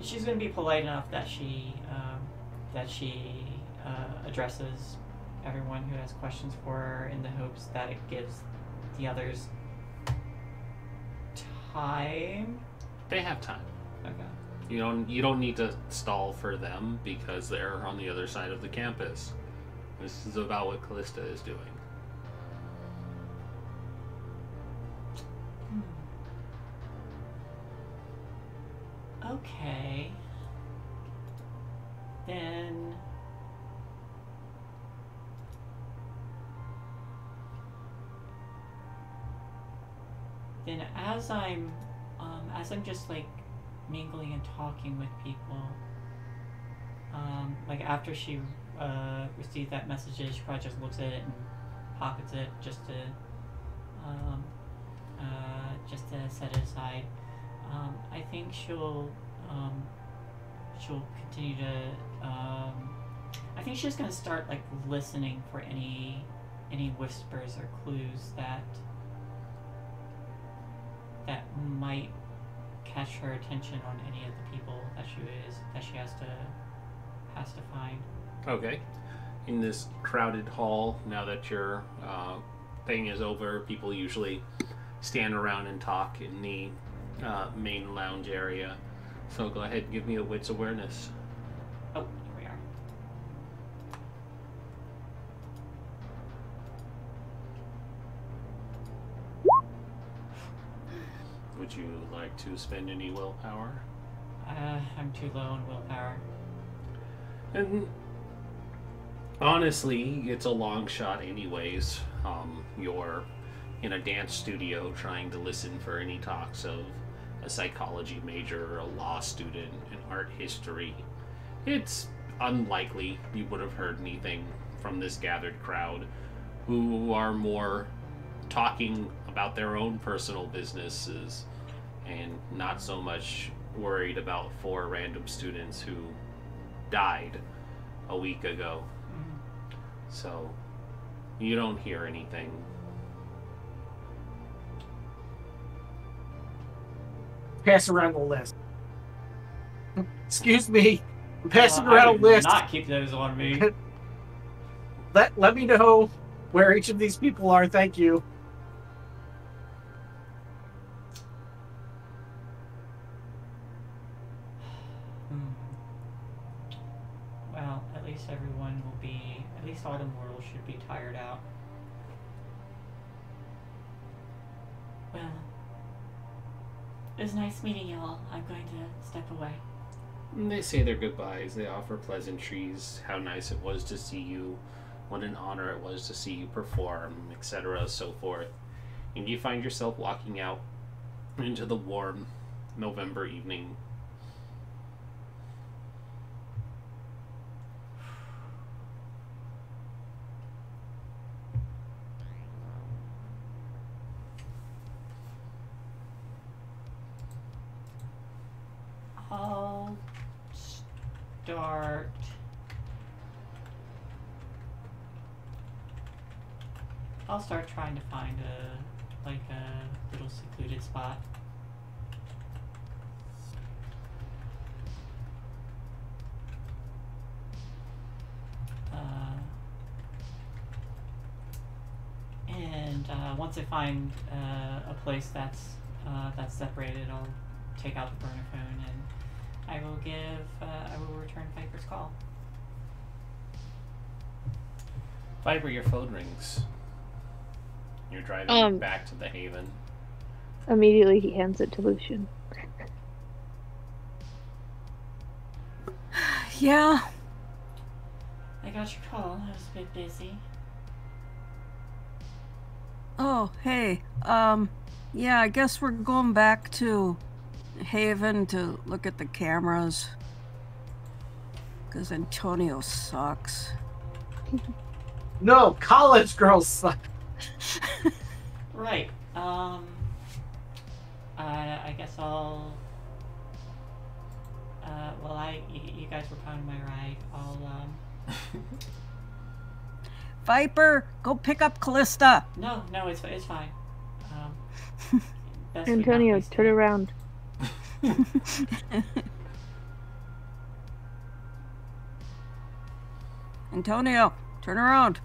she's going to be polite enough that she addresses everyone who has questions for her in the hopes that it gives the others time. They have time. Okay. You don't need to stall for them because they're on the other side of the campus. This is about what Callista is doing. Okay. Then as I'm just like mingling and talking with people, like after she receives that message, she probably just looks at it and pockets it just to set it aside. I think she'll continue to. I think she's gonna start like listening for any whispers or clues that might catch her attention on any of the people that she has to find. Okay. In this crowded hall, now that your thing is over, people usually stand around and talk in the main lounge area. So go ahead and give me a wits awareness. Oh, here we are. Would you like to spend any willpower? I'm too low on willpower. And honestly, it's a long shot anyways. You're in a dance studio trying to listen for any talks of a psychology major, a law student, an art history. It's unlikely you would have heard anything from this gathered crowd, who are more talking about their own personal businesses and not so much worried about 4 random students who died a week ago. So you don't hear anything. Pass around the list. Excuse me. I'm passing around a list. Not keep those on me. Let me know where each of these people are. Thank you. Well, at least everyone will be. At least all the mortals should be tired out. Well, it was nice meeting y'all. I'm going to step away. And they say their goodbyes. They offer pleasantries, how nice it was to see you, what an honor it was to see you perform, etc., so forth. And you find yourself walking out into the warm November evening. I'll start trying to find a little secluded spot. once I find a place that's separated, I'll take out the burner phone and I will return Viper's call. Viper, your phone rings. You're driving back to the Haven. Immediately he hands it to Lucian. Yeah. I got your call. I was a bit busy. Oh, hey. Yeah, I guess we're going back to Haven to look at the cameras. Because Antonio sucks. No, college girls suck. Right. I guess I'll. You guys were kind of my ride. I'll. Viper, go pick up Callista. No, it's fine. Best we Antonio, not turn around. Antonio, turn around.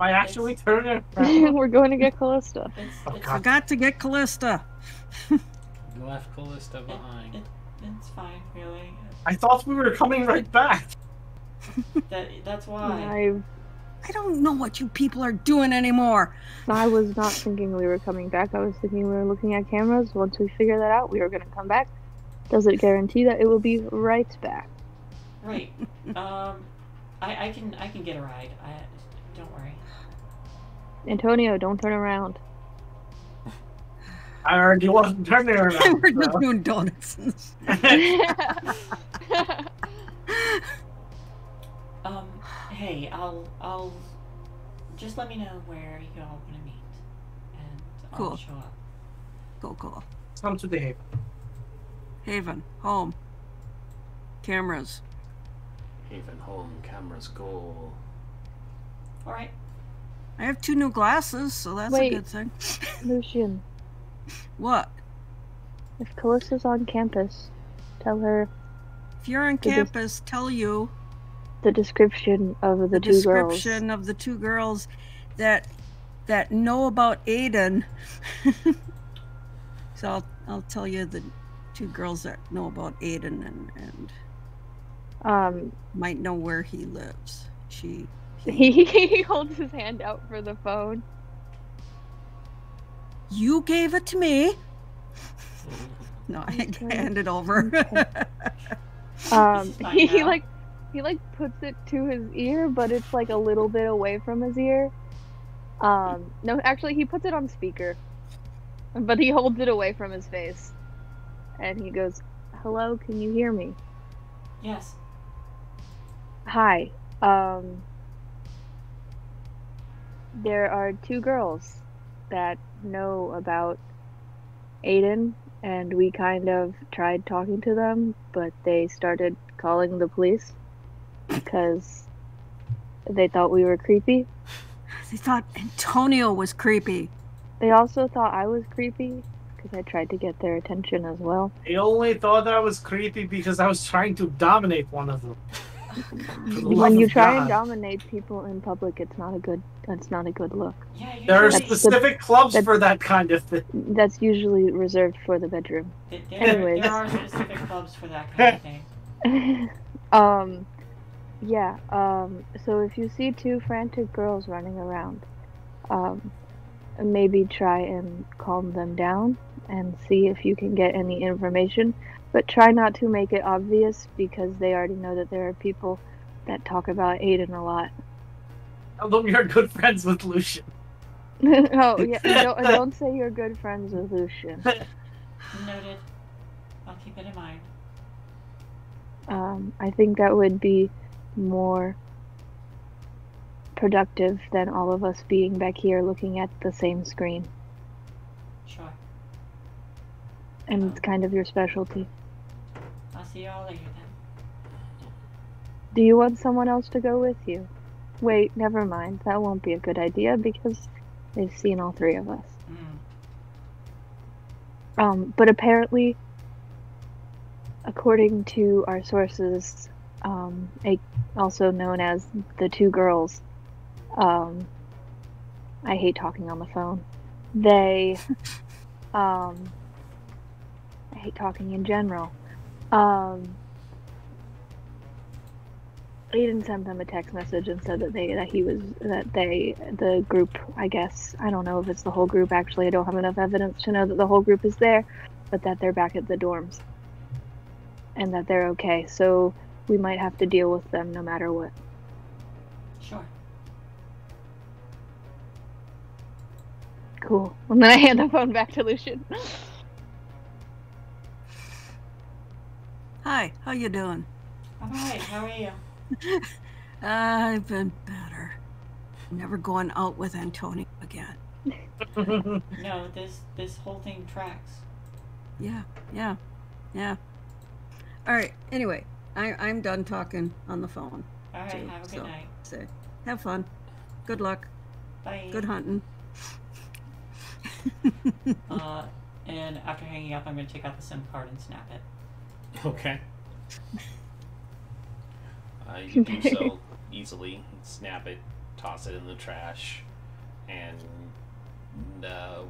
I actually turned it around. We're going to get Callista. It's Forgot to get Callista. You left Callista behind. It's fine, really. I thought we were coming right back. That's why. I don't know what you people are doing anymore. I was not thinking we were coming back. I was thinking we were looking at cameras. Once we figure that out, we were going to come back. Does it guarantee that it will be right back? Right. I can get a ride. Don't worry. Antonio, don't turn around. I already wasn't turning around. We're just doing donuts. Hey, I'll just let me know where you all want to meet, and I'll Cool. show up. Cool. Come to the Haven. Haven, home. Cameras. Haven, home, cameras, goal. All right. I have 2 new glasses, so that's Wait. a good thing. Lucian, What? if Callista's on campus, tell her If you're on campus, tell you the description of the two description of the 2 girls that know about Aiden. So I'll tell you the 2 girls that know about Aiden and girls. might know where he lives. He He holds his hand out for the phone. You gave it to me. No, I hand it over. He puts it to his ear, but it's like a little bit away from his ear. No, actually he puts it on speaker. But he holds it away from his face. And he goes, "Hello, can you hear me?" Yes. Hi. There are 2 girls that know about Aiden, and we kind of tried talking to them, but they started calling the police because they thought we were creepy. They thought Antonio was creepy. They also thought I was creepy because I tried to get their attention as well. They only thought I was creepy because I was trying to dominate one of them. When you try and dominate people in public, that's not a good look. Yeah. There are That's specific clubs for that kind of thing. That's usually reserved for the bedroom. Anyways. There are specific clubs for that kind of thing. So if you see 2 frantic girls running around, maybe try and calm them down and see if you can get any information, but try not to make it obvious because they already know that there are people that talk about Aiden a lot. Tell them you're good friends with Lucian. Oh yeah, don't say you're good friends with Lucian. Noted. I'll keep it in mind. I think that would be more productive than all of us being back here looking at the same screen. Sure. And it's kind of your specialty. I'll see you all later then. Do you want someone else to go with you? Wait, never mind. That won't be a good idea because they've seen all 3 of us. But apparently, according to our sources, also known as the 2 girls, I hate talking on the phone. They, I hate talking in general. Aiden sent them a text message and said that the group, I guess, I don't know if it's the whole group actually, I don't have enough evidence to know that the whole group is there, but that they're back at the dorms. And that they're okay, so we might have to deal with them no matter what. Sure. Cool. And then I hand the phone back to Lucian. Hi, how you doing? Alright, how are you? I've been better. Never going out with Antonio again. No, this whole thing tracks. Yeah. All right. Anyway, I'm done talking on the phone. Alright, too, have a good night. So, have fun. Good luck. Bye. Good hunting. And after hanging up, I'm going to take out the SIM card and snap it. Okay. You do so easily. Snap it, toss it in the trash, and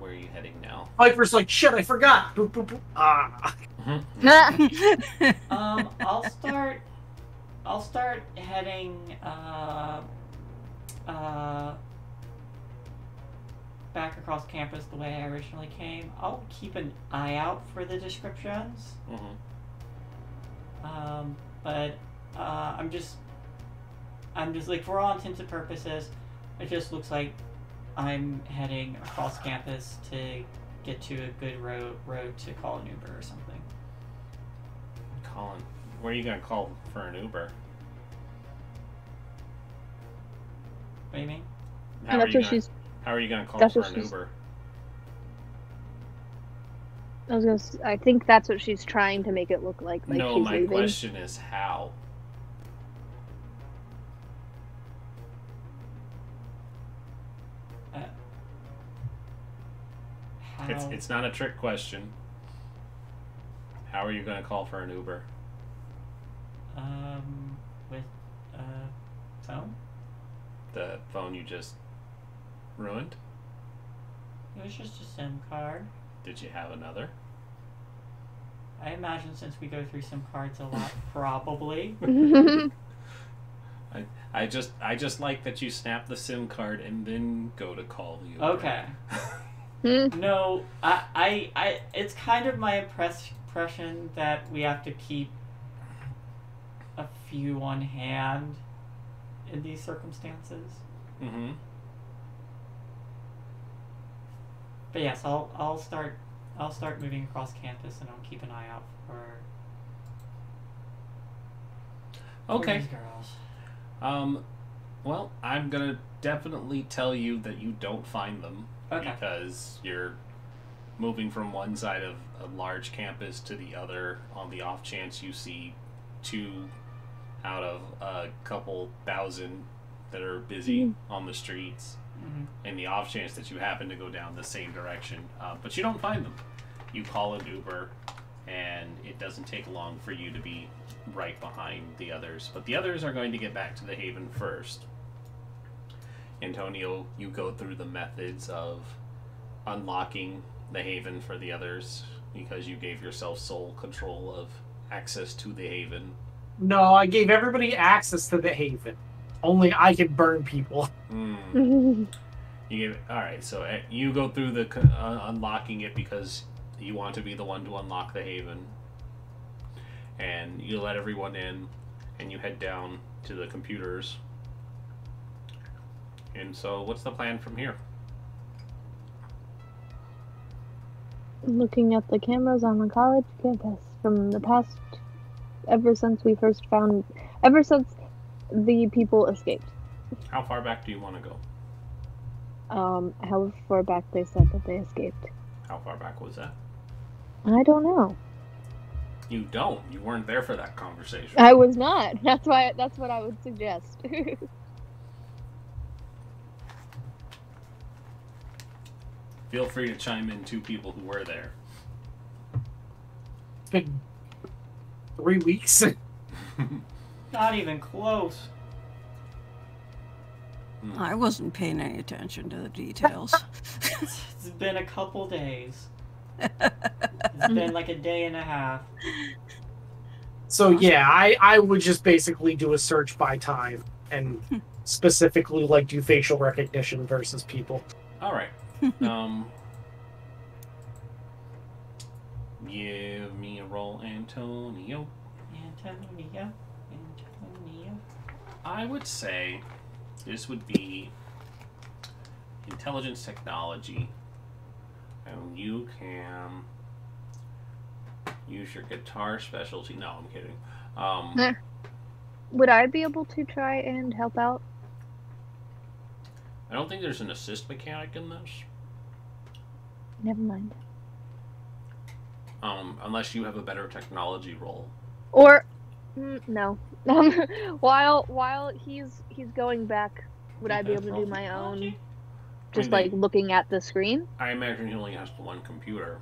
where are you heading now? Viper's like, shit, I forgot. Boop, boop, boop. Ah. I'll start heading back across campus the way I originally came. I'll keep an eye out for the descriptions. But I'm just like, for all intents and purposes, it just looks like I'm heading across campus to get to a good road to call an Uber or something. Colin, where are you gonna call for an Uber? What do you mean? How are you gonna call for an Uber? I think that's what she's trying to make it look like No, she's my leaving. question is how. How? It's not a trick question. How are you going to call for an Uber? With phone? The phone you just ruined? It was just a SIM card. Did you have another? I imagine since we go through SIM cards a lot, probably. I just like that you snap the SIM card and then go to call the Uber. Okay. No, I it's kind of my impression that we have to keep a few on hand in these circumstances. Mm-hmm. But yes, I'll start moving across campus, and I'll keep an eye out for Okay. these girls. Well, I'm gonna definitely tell you that you don't find them. Okay. Because you're moving from one side of a large campus to the other on the off chance you see 2 out of a couple thousand that are busy on the streets. Mm-hmm. And the off chance that you happen to go down the same direction. But you don't find them. You call an Uber, and it doesn't take long for you to be right behind the others. But the others are going to get back to the Haven first. Antonio, you go through the methods of unlocking the Haven for the others because you gave yourself sole control of access to the Haven. No, I gave everybody access to the Haven. Only I can burn people. You gave all right. So you go through the unlocking it because you want to be the one to unlock the Haven, and you let everyone in, and you head down to the computers. And so, what's the plan from here? Looking at the cameras on the college campus from the past, ever since the people escaped. How far back do you want to go? How far back they said that they escaped. How far back was that? I don't know. You don't. You weren't there for that conversation. I was not. That's what I would suggest. Feel free to chime in, 2 people who were there. It's been 3 weeks. Not even close. I wasn't paying any attention to the details. It's been a couple days. It's been like a day and a half. So yeah, I would just basically do a search by time and specifically like do facial recognition versus people. All right. Give me a roll, Antonio. Antonio. I would say this would be intelligence technology, and you can use your guitar specialty. No, I'm kidding. Would I be able to try and help out? I don't think there's an assist mechanic in this. Never mind. Unless you have a better technology roll. Or no. While he's going back, would I be able to do my own? Just like looking at the screen? I imagine he only has one computer.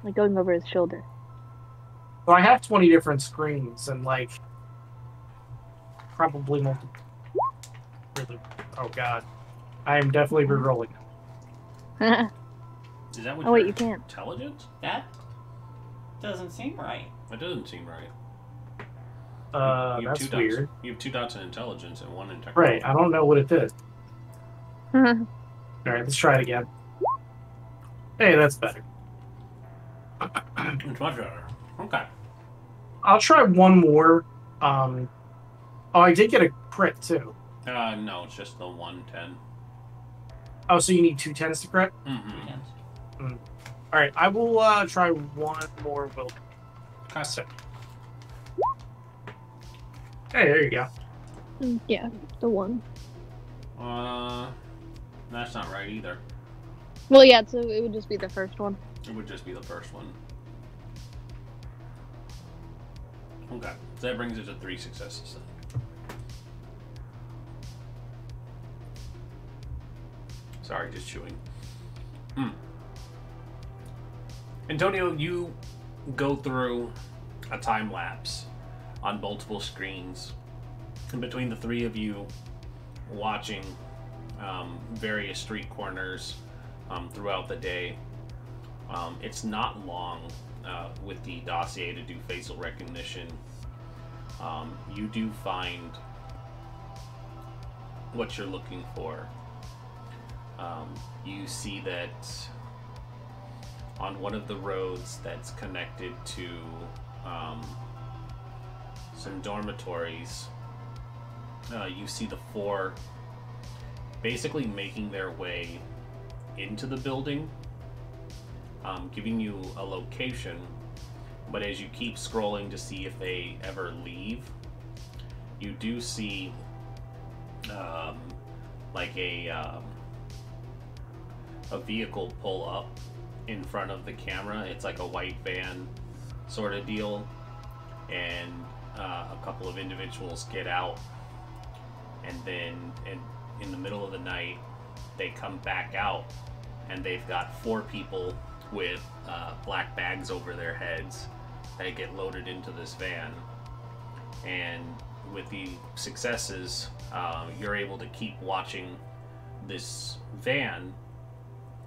Like going over his shoulder. So I have 20 different screens and like probably multiple. Really? Oh god, I am definitely re-rolling. Is that what? Oh wait, you can't. Intelligence? That doesn't seem right. That doesn't seem right. That's weird. You have 2 dots in intelligence and 1 in technology. Right, I don't know what it did. Alright, let's try it again. Hey, that's better. It's much better. Okay. I'll try one more. Oh, I did get a crit too. No, it's just the 110. Oh, so you need 2 10s to crit? Mm-hmm. Yes. Alright, I will try one more will. Okay. Hey, there you go. Yeah, the one. That's not right either. Well, yeah, so it would just be the first one. It would just be the first one. Okay, so that brings it to 3 successes then. Sorry, just chewing. Antonio, you go through a time lapse on multiple screens, and between the 3 of you watching various street corners throughout the day, it's not long with the dossier to do facial recognition. You do find what you're looking for. You see that on one of the roads that's connected to some dormitories, you see the 4 basically making their way into the building, giving you a location, but as you keep scrolling to see if they ever leave, you do see like a vehicle pull up in front of the camera. It's like a white van sort of deal, and a couple of individuals get out, and then in the middle of the night they come back out, and they've got 4 people with black bags over their heads that get loaded into this van. And with the successes, you're able to keep watching this van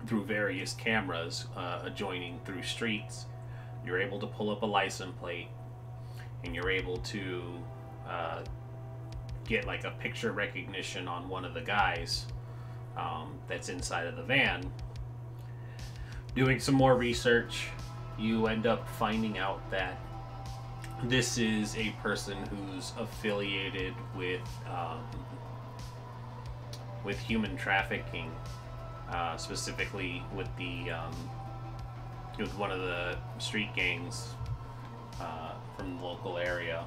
through various cameras adjoining through streets. You're able to pull up a license plate, and you're able to get like a picture recognition on one of the guys that's inside of the van. Doing some more research, you end up finding out that this is a person who's affiliated with human trafficking, specifically with the with one of the street gangs from the local area.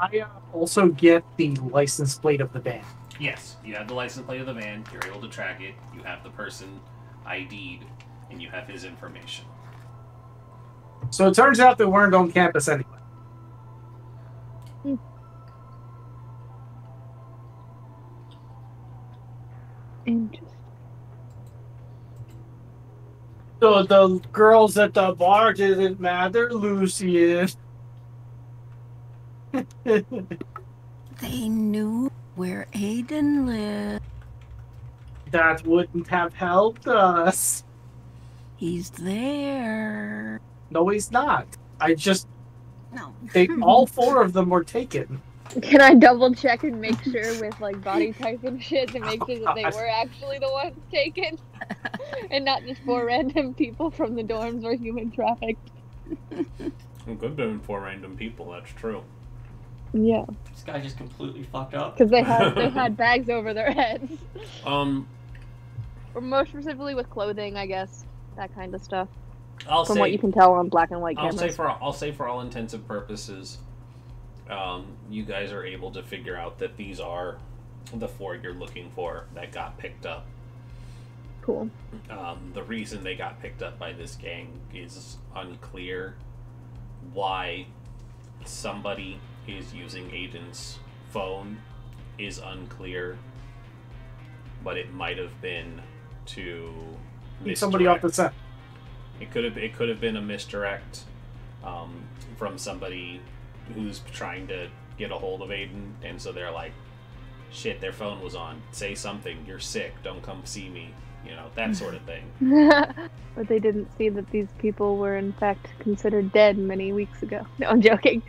I also get the license plate of the van. Yes, you have the license plate of the van, you're able to track it, you have the person ID'd, and you have his information. So it turns out they weren't on campus anyway. Interesting. So the girls at the bar didn't matter, Lucian. they knew where Aiden lived. That wouldn't have helped us. He's there. No, he's not. No. All 4 of them were taken. Can I double check and make sure with like body type and shit to make sure that they were actually the ones taken and not just 4 random people from the dorms were human trafficked? It could have been 4 random people, that's true. Yeah, This guy just completely fucked up. because they had bags over their heads. Or more specifically with clothing, I guess, that kind of stuff. From what you can tell on black and white cameras. I'll say for all intents and purposes, you guys are able to figure out that these are the 4 you're looking for that got picked up. Cool. The reason they got picked up by this gang is unclear. Why somebody is using Aiden's phone is unclear, but it might have been to Need somebody off the set. It could have been a misdirect from somebody who's trying to get a hold of Aiden, and so they're like, "Shit, their phone was on. Say something. You're sick. Don't come see me." You know, that sort of thing. But they didn't see that these people were in fact considered dead many weeks ago. No, I'm joking.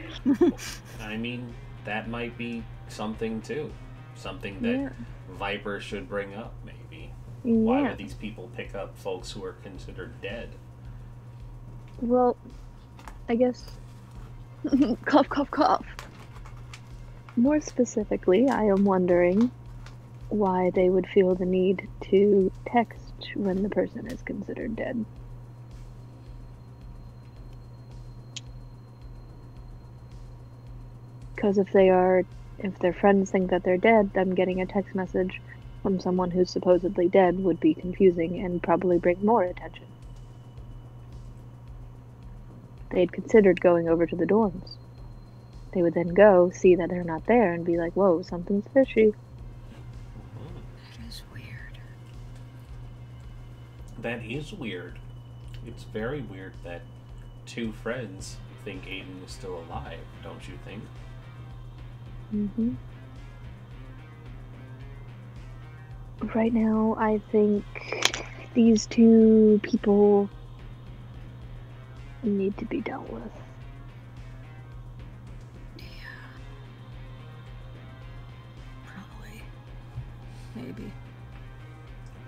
I mean, that might be something too. Something that Viper should bring up, maybe. Why would these people pick up folks who are considered dead? Well, I guess... cough, cough, cough. More specifically, I am wondering why they would feel the need to text when the person is considered dead. Because if their friends think that they're dead, them getting a text message from someone who's supposedly dead would be confusing and probably bring more attention. They had considered going over to the dorms. They would then go, see that they're not there, and be like, whoa, something's fishy. That is weird. That is weird. It's very weird that 2 friends think Aiden is still alive, don't you think? Mm-hmm. Right now, I think these 2 people need to be dealt with. Yeah. Probably. Maybe.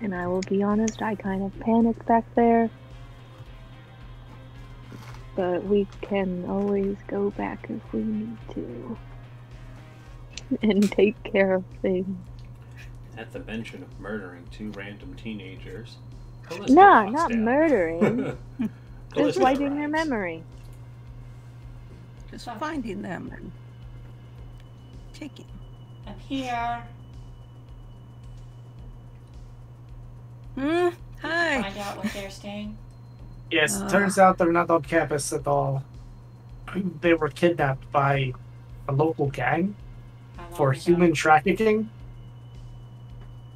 And I will be honest, I kind of panicked back there. But we can always go back if we need to. And take care of things. At the mention of murdering 2 random teenagers. Nah, not murdering. Just wiping their memory. Just finding them and taking. I'm here. Hi. Find out where they're staying. Yes, it turns out they're not on campus at all. They were kidnapped by a local gang for human trafficking.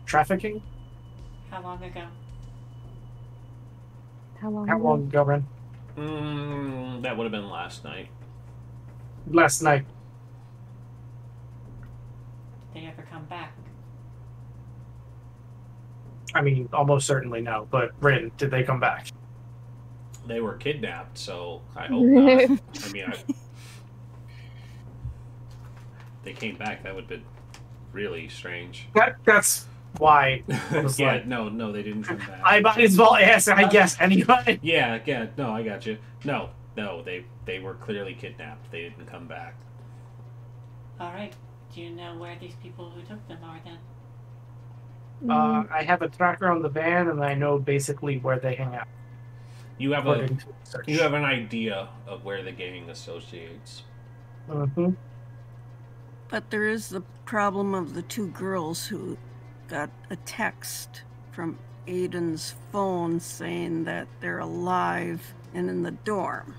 Trafficking? How long ago? How long ago, Ren? That would have been last night. Last night. Did they ever come back? I mean, almost certainly no, but Rin, did they come back? They were kidnapped, so I hope not. I mean, they came back, that would have been really strange. That's why. Yeah, no, they didn't come back. I might as well ask, I guess, anyway. Yeah, no, I got you. No, they were clearly kidnapped. They didn't come back. Alright. Do you know where these people who took them are then? I have a tracker on the van, and I know basically where they hang out. You have an idea of where the gang associates. Mm-hmm. But there is the problem of the 2 girls who got a text from Aiden's phone saying that they're alive and in the dorm.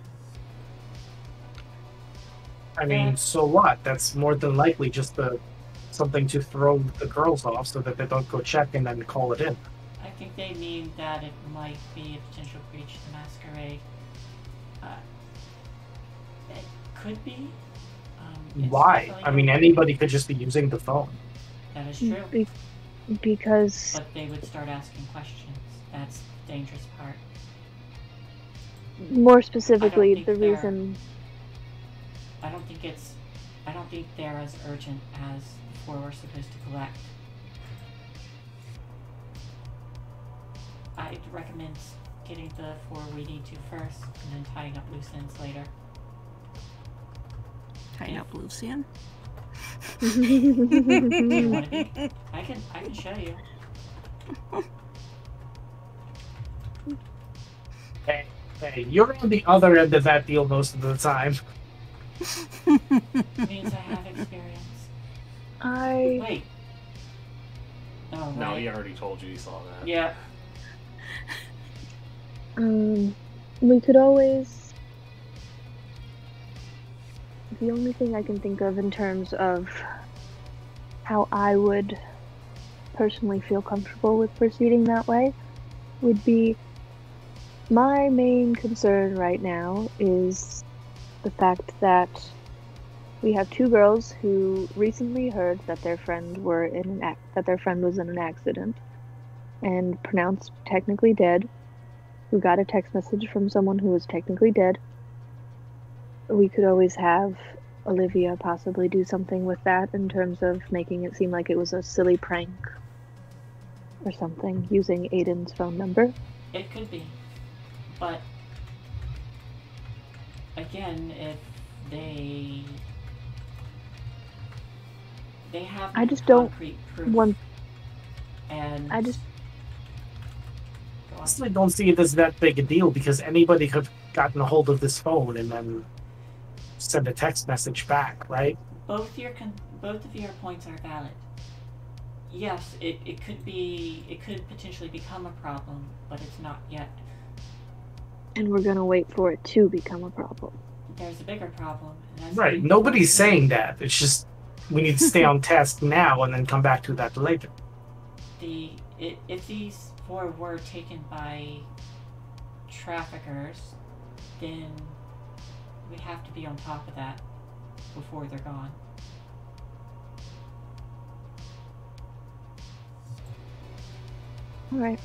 I mean, so what? That's more than likely just something to throw the girls off so that they don't go check and then call it in. I think they mean that it might be a potential breach of the Masquerade. It could be. Why? definitely I mean, anybody could just be using the phone. That is true. Because But they would start asking questions. That's the dangerous part. more specifically, think the they're- reason I don't think they're as urgent as the 4 we're supposed to collect. I'd recommend getting the 4 we need to first, and then tying up loose ends later. Tying up loose end? Do you want to be? I can show you. Hey, you're on the other end of that deal most of the time. Means I have experience. I Wait. Oh, No, right. he already told you he saw that. Yeah. we could always. The only thing I can think of in terms of how I would personally feel comfortable with proceeding that way would be my main concern right now is the fact that we have 2 girls who recently heard that their friend was in an accident and pronounced technically dead, who got a text message from someone who was technically dead. We could always have Olivia possibly do something with that in terms of making it seem like it was a silly prank or something, using Aiden's phone number. It could be. But again, if they have I just don't concrete proof, want. and I just. Go on. Honestly, don't see it as that big a deal because anybody could have gotten a hold of this phone and then send a text message back, right? Both of your points are valid. Yes, it could potentially become a problem, but it's not yet. And we're gonna wait for it to become a problem. There's a bigger problem. And that's Right. Nobody's saying that. It's just we need to stay on task now and then come back to that later. If these 4 were taken by traffickers, then we have to be on top of that before they're gone. All right.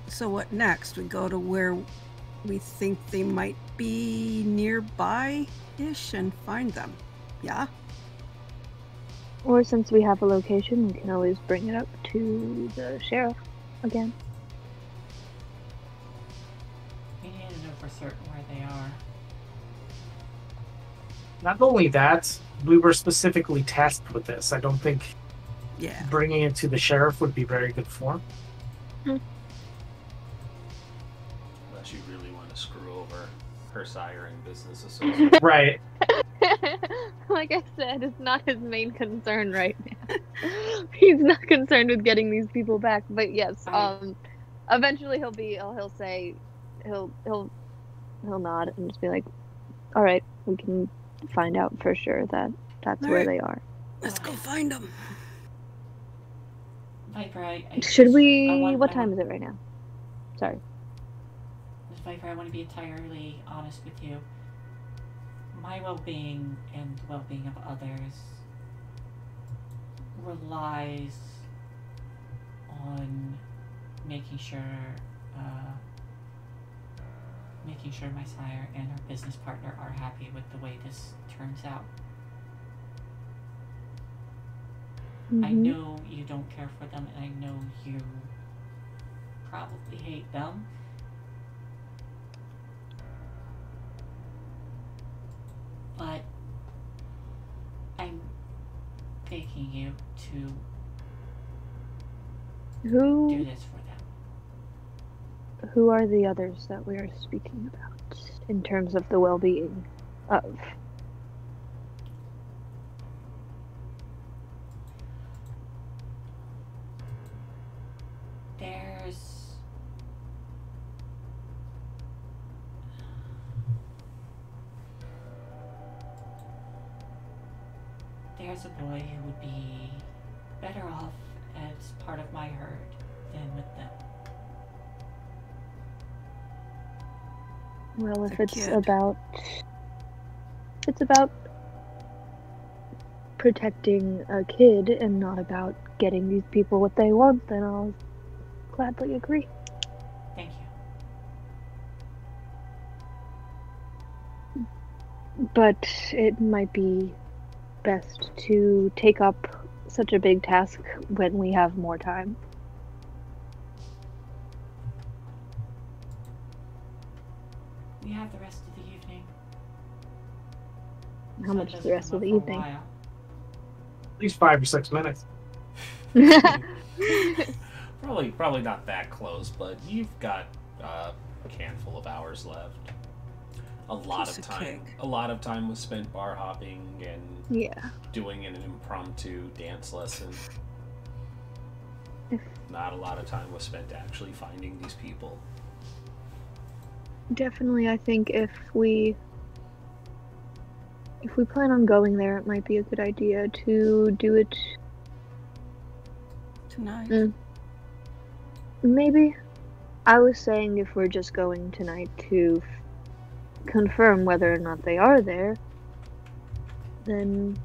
So what next? We go to where we think they might be nearby-ish and find them. Yeah? Or since we have a location, we can always bring it up to the sheriff again. We need to know for certain where they are. Not only that, we were specifically tasked with this. I don't think Yeah. bringing it to the sheriff would be very good form. Unless you really want to screw over her siren business associate. Right. Like I said, it's not his main concern right now. He's not concerned with getting these people back. But yes, eventually he'll say he'll nod and just be like, all right, we can find out for sure that that's where they are. Let's go find them. Viper, Should we? What time is it right now? Sorry. Ms. Viper, I want to be entirely honest with you. My well-being and the well-being of others relies on making sure my sire and our business partner are happy with the way this turns out. I know you don't care for them, and I know you probably hate them. But I'm begging you to do this for them. Who are the others that we are speaking about in terms of the well-being of? There's a boy who would be better off as part of my herd than with them. Well, if it's about if it's about protecting a kid and not about getting these people what they want, then I'll gladly agree. Thank you. But it might be best to take up such a big task when we have more time. We have the rest of the evening. How much is the rest of the evening? At least 5 or 6 minutes. Probably not that close, but you've got a handful of hours left. A lot of time was spent bar hopping and doing an impromptu dance lesson. Not a lot of time was spent actually finding these people. Definitely, I think if we plan on going there, it might be a good idea to do it tonight. Maybe. I was saying if we're just going tonight to confirm whether or not they are there, then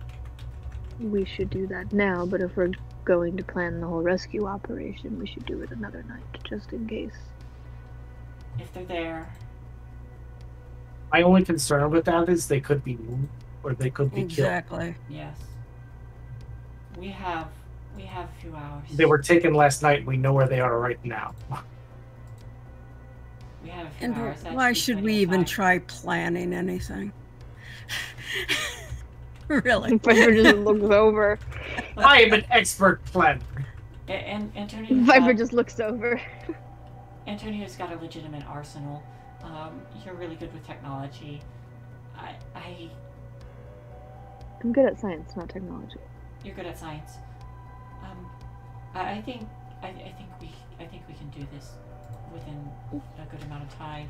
we should do that now. But if we're going to plan the whole rescue operation, we should do it another night, just in case. If they're there. My only concern with that is they could be moved, or they could be killed. Exactly. Yes. We have a few hours. They were taken last night. We know where they are right now. We have a few And hours. why should we even try planning anything? Really? Viper just looks over. I am an expert planner. And Antonio. Viper just looks over. Antonio's got a legitimate arsenal. You're really good with technology. I'm good at science, not technology. You're good at science. I think we can do this within a good amount of time.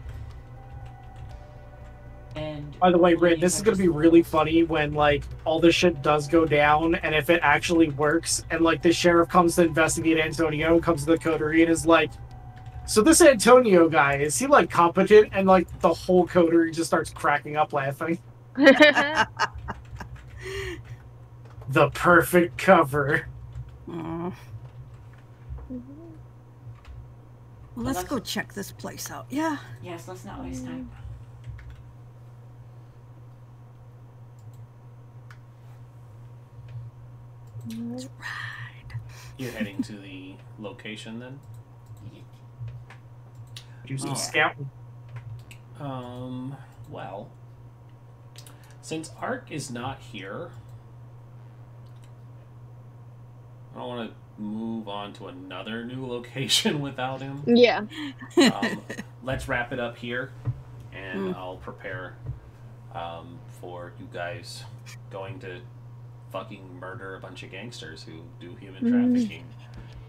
And by the way, Rin, this is gonna be really funny when like all this shit does go down, and if it actually works, and like the sheriff comes to investigate Antonio, comes to the coterie, and is like, "So this Antonio guy, is he like competent?" And like the whole coterie just starts cracking up laughing. The perfect cover. Well, let's go check this place out. Yeah. Yes, let's not waste time. Let's ride. You're heading to the location then? Do some scouting. Well, since Ark is not here, I don't want to move on to another new location without him. Yeah. Let's wrap it up here, and I'll prepare for you guys going to fucking murder a bunch of gangsters who do human trafficking.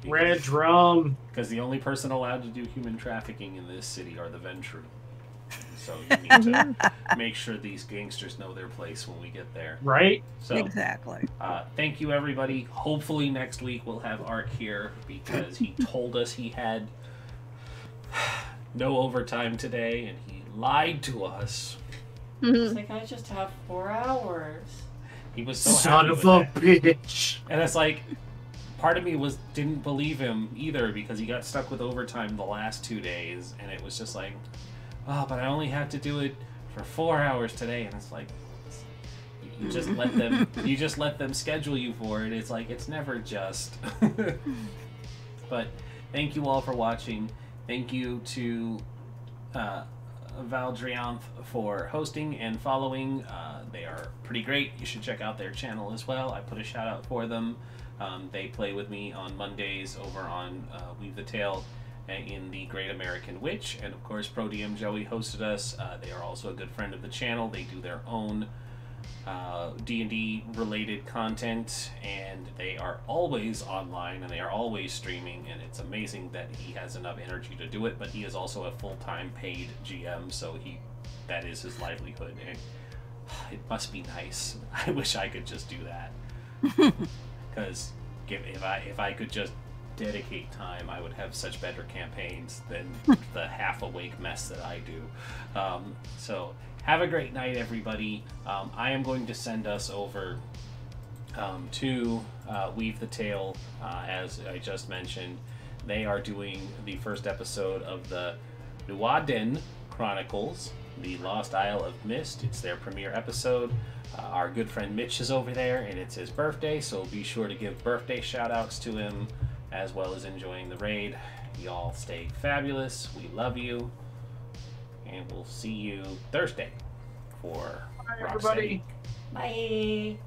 Red drum. Because the only person allowed to do human trafficking in this city are the Ventru. So you need to make sure these gangsters know their place when we get there. Right? So, exactly. Thank you, everybody. Hopefully next week we'll have Ark here because he told us he had no overtime today, and he lied to us. It's like, I just have 4 hours. He was so son happy of with a that. bitch. And it's like, part of me didn't believe him either because he got stuck with overtime the last 2 days, and it was just like, oh, but I only have to do it for 4 hours today, and it's like, you just let them schedule you for it. It's like, it's never just. But thank you all for watching. Thank you to Valdrianth for hosting and following. They are pretty great. You should check out their channel as well. I put a shout out for them. They play with me on Mondays over on Weave the Tale in the Great American Witch, and of course ProDM Joey hosted us. They are also a good friend of the channel. They do their own D&D related content, and they are always online and they are always streaming, and it's amazing that he has enough energy to do it. But he is also a full-time paid GM, so that is his livelihood, and it must be nice. I wish I could just do that. Because if I could just dedicate time, I would have such better campaigns than the half-awake mess that I do. So have a great night, everybody. I am going to send us over to Weave the Tale, as I just mentioned. They are doing the first episode of the Nuaden Chronicles, the Lost Isle of Mist. It's their premiere episode. Our good friend Mitch is over there, and it's his birthday, so be sure to give birthday shout-outs to him, as well as enjoying the raid. Y'all stay fabulous. We love you. And we'll see you Thursday for Bye, Rock everybody. City. Bye.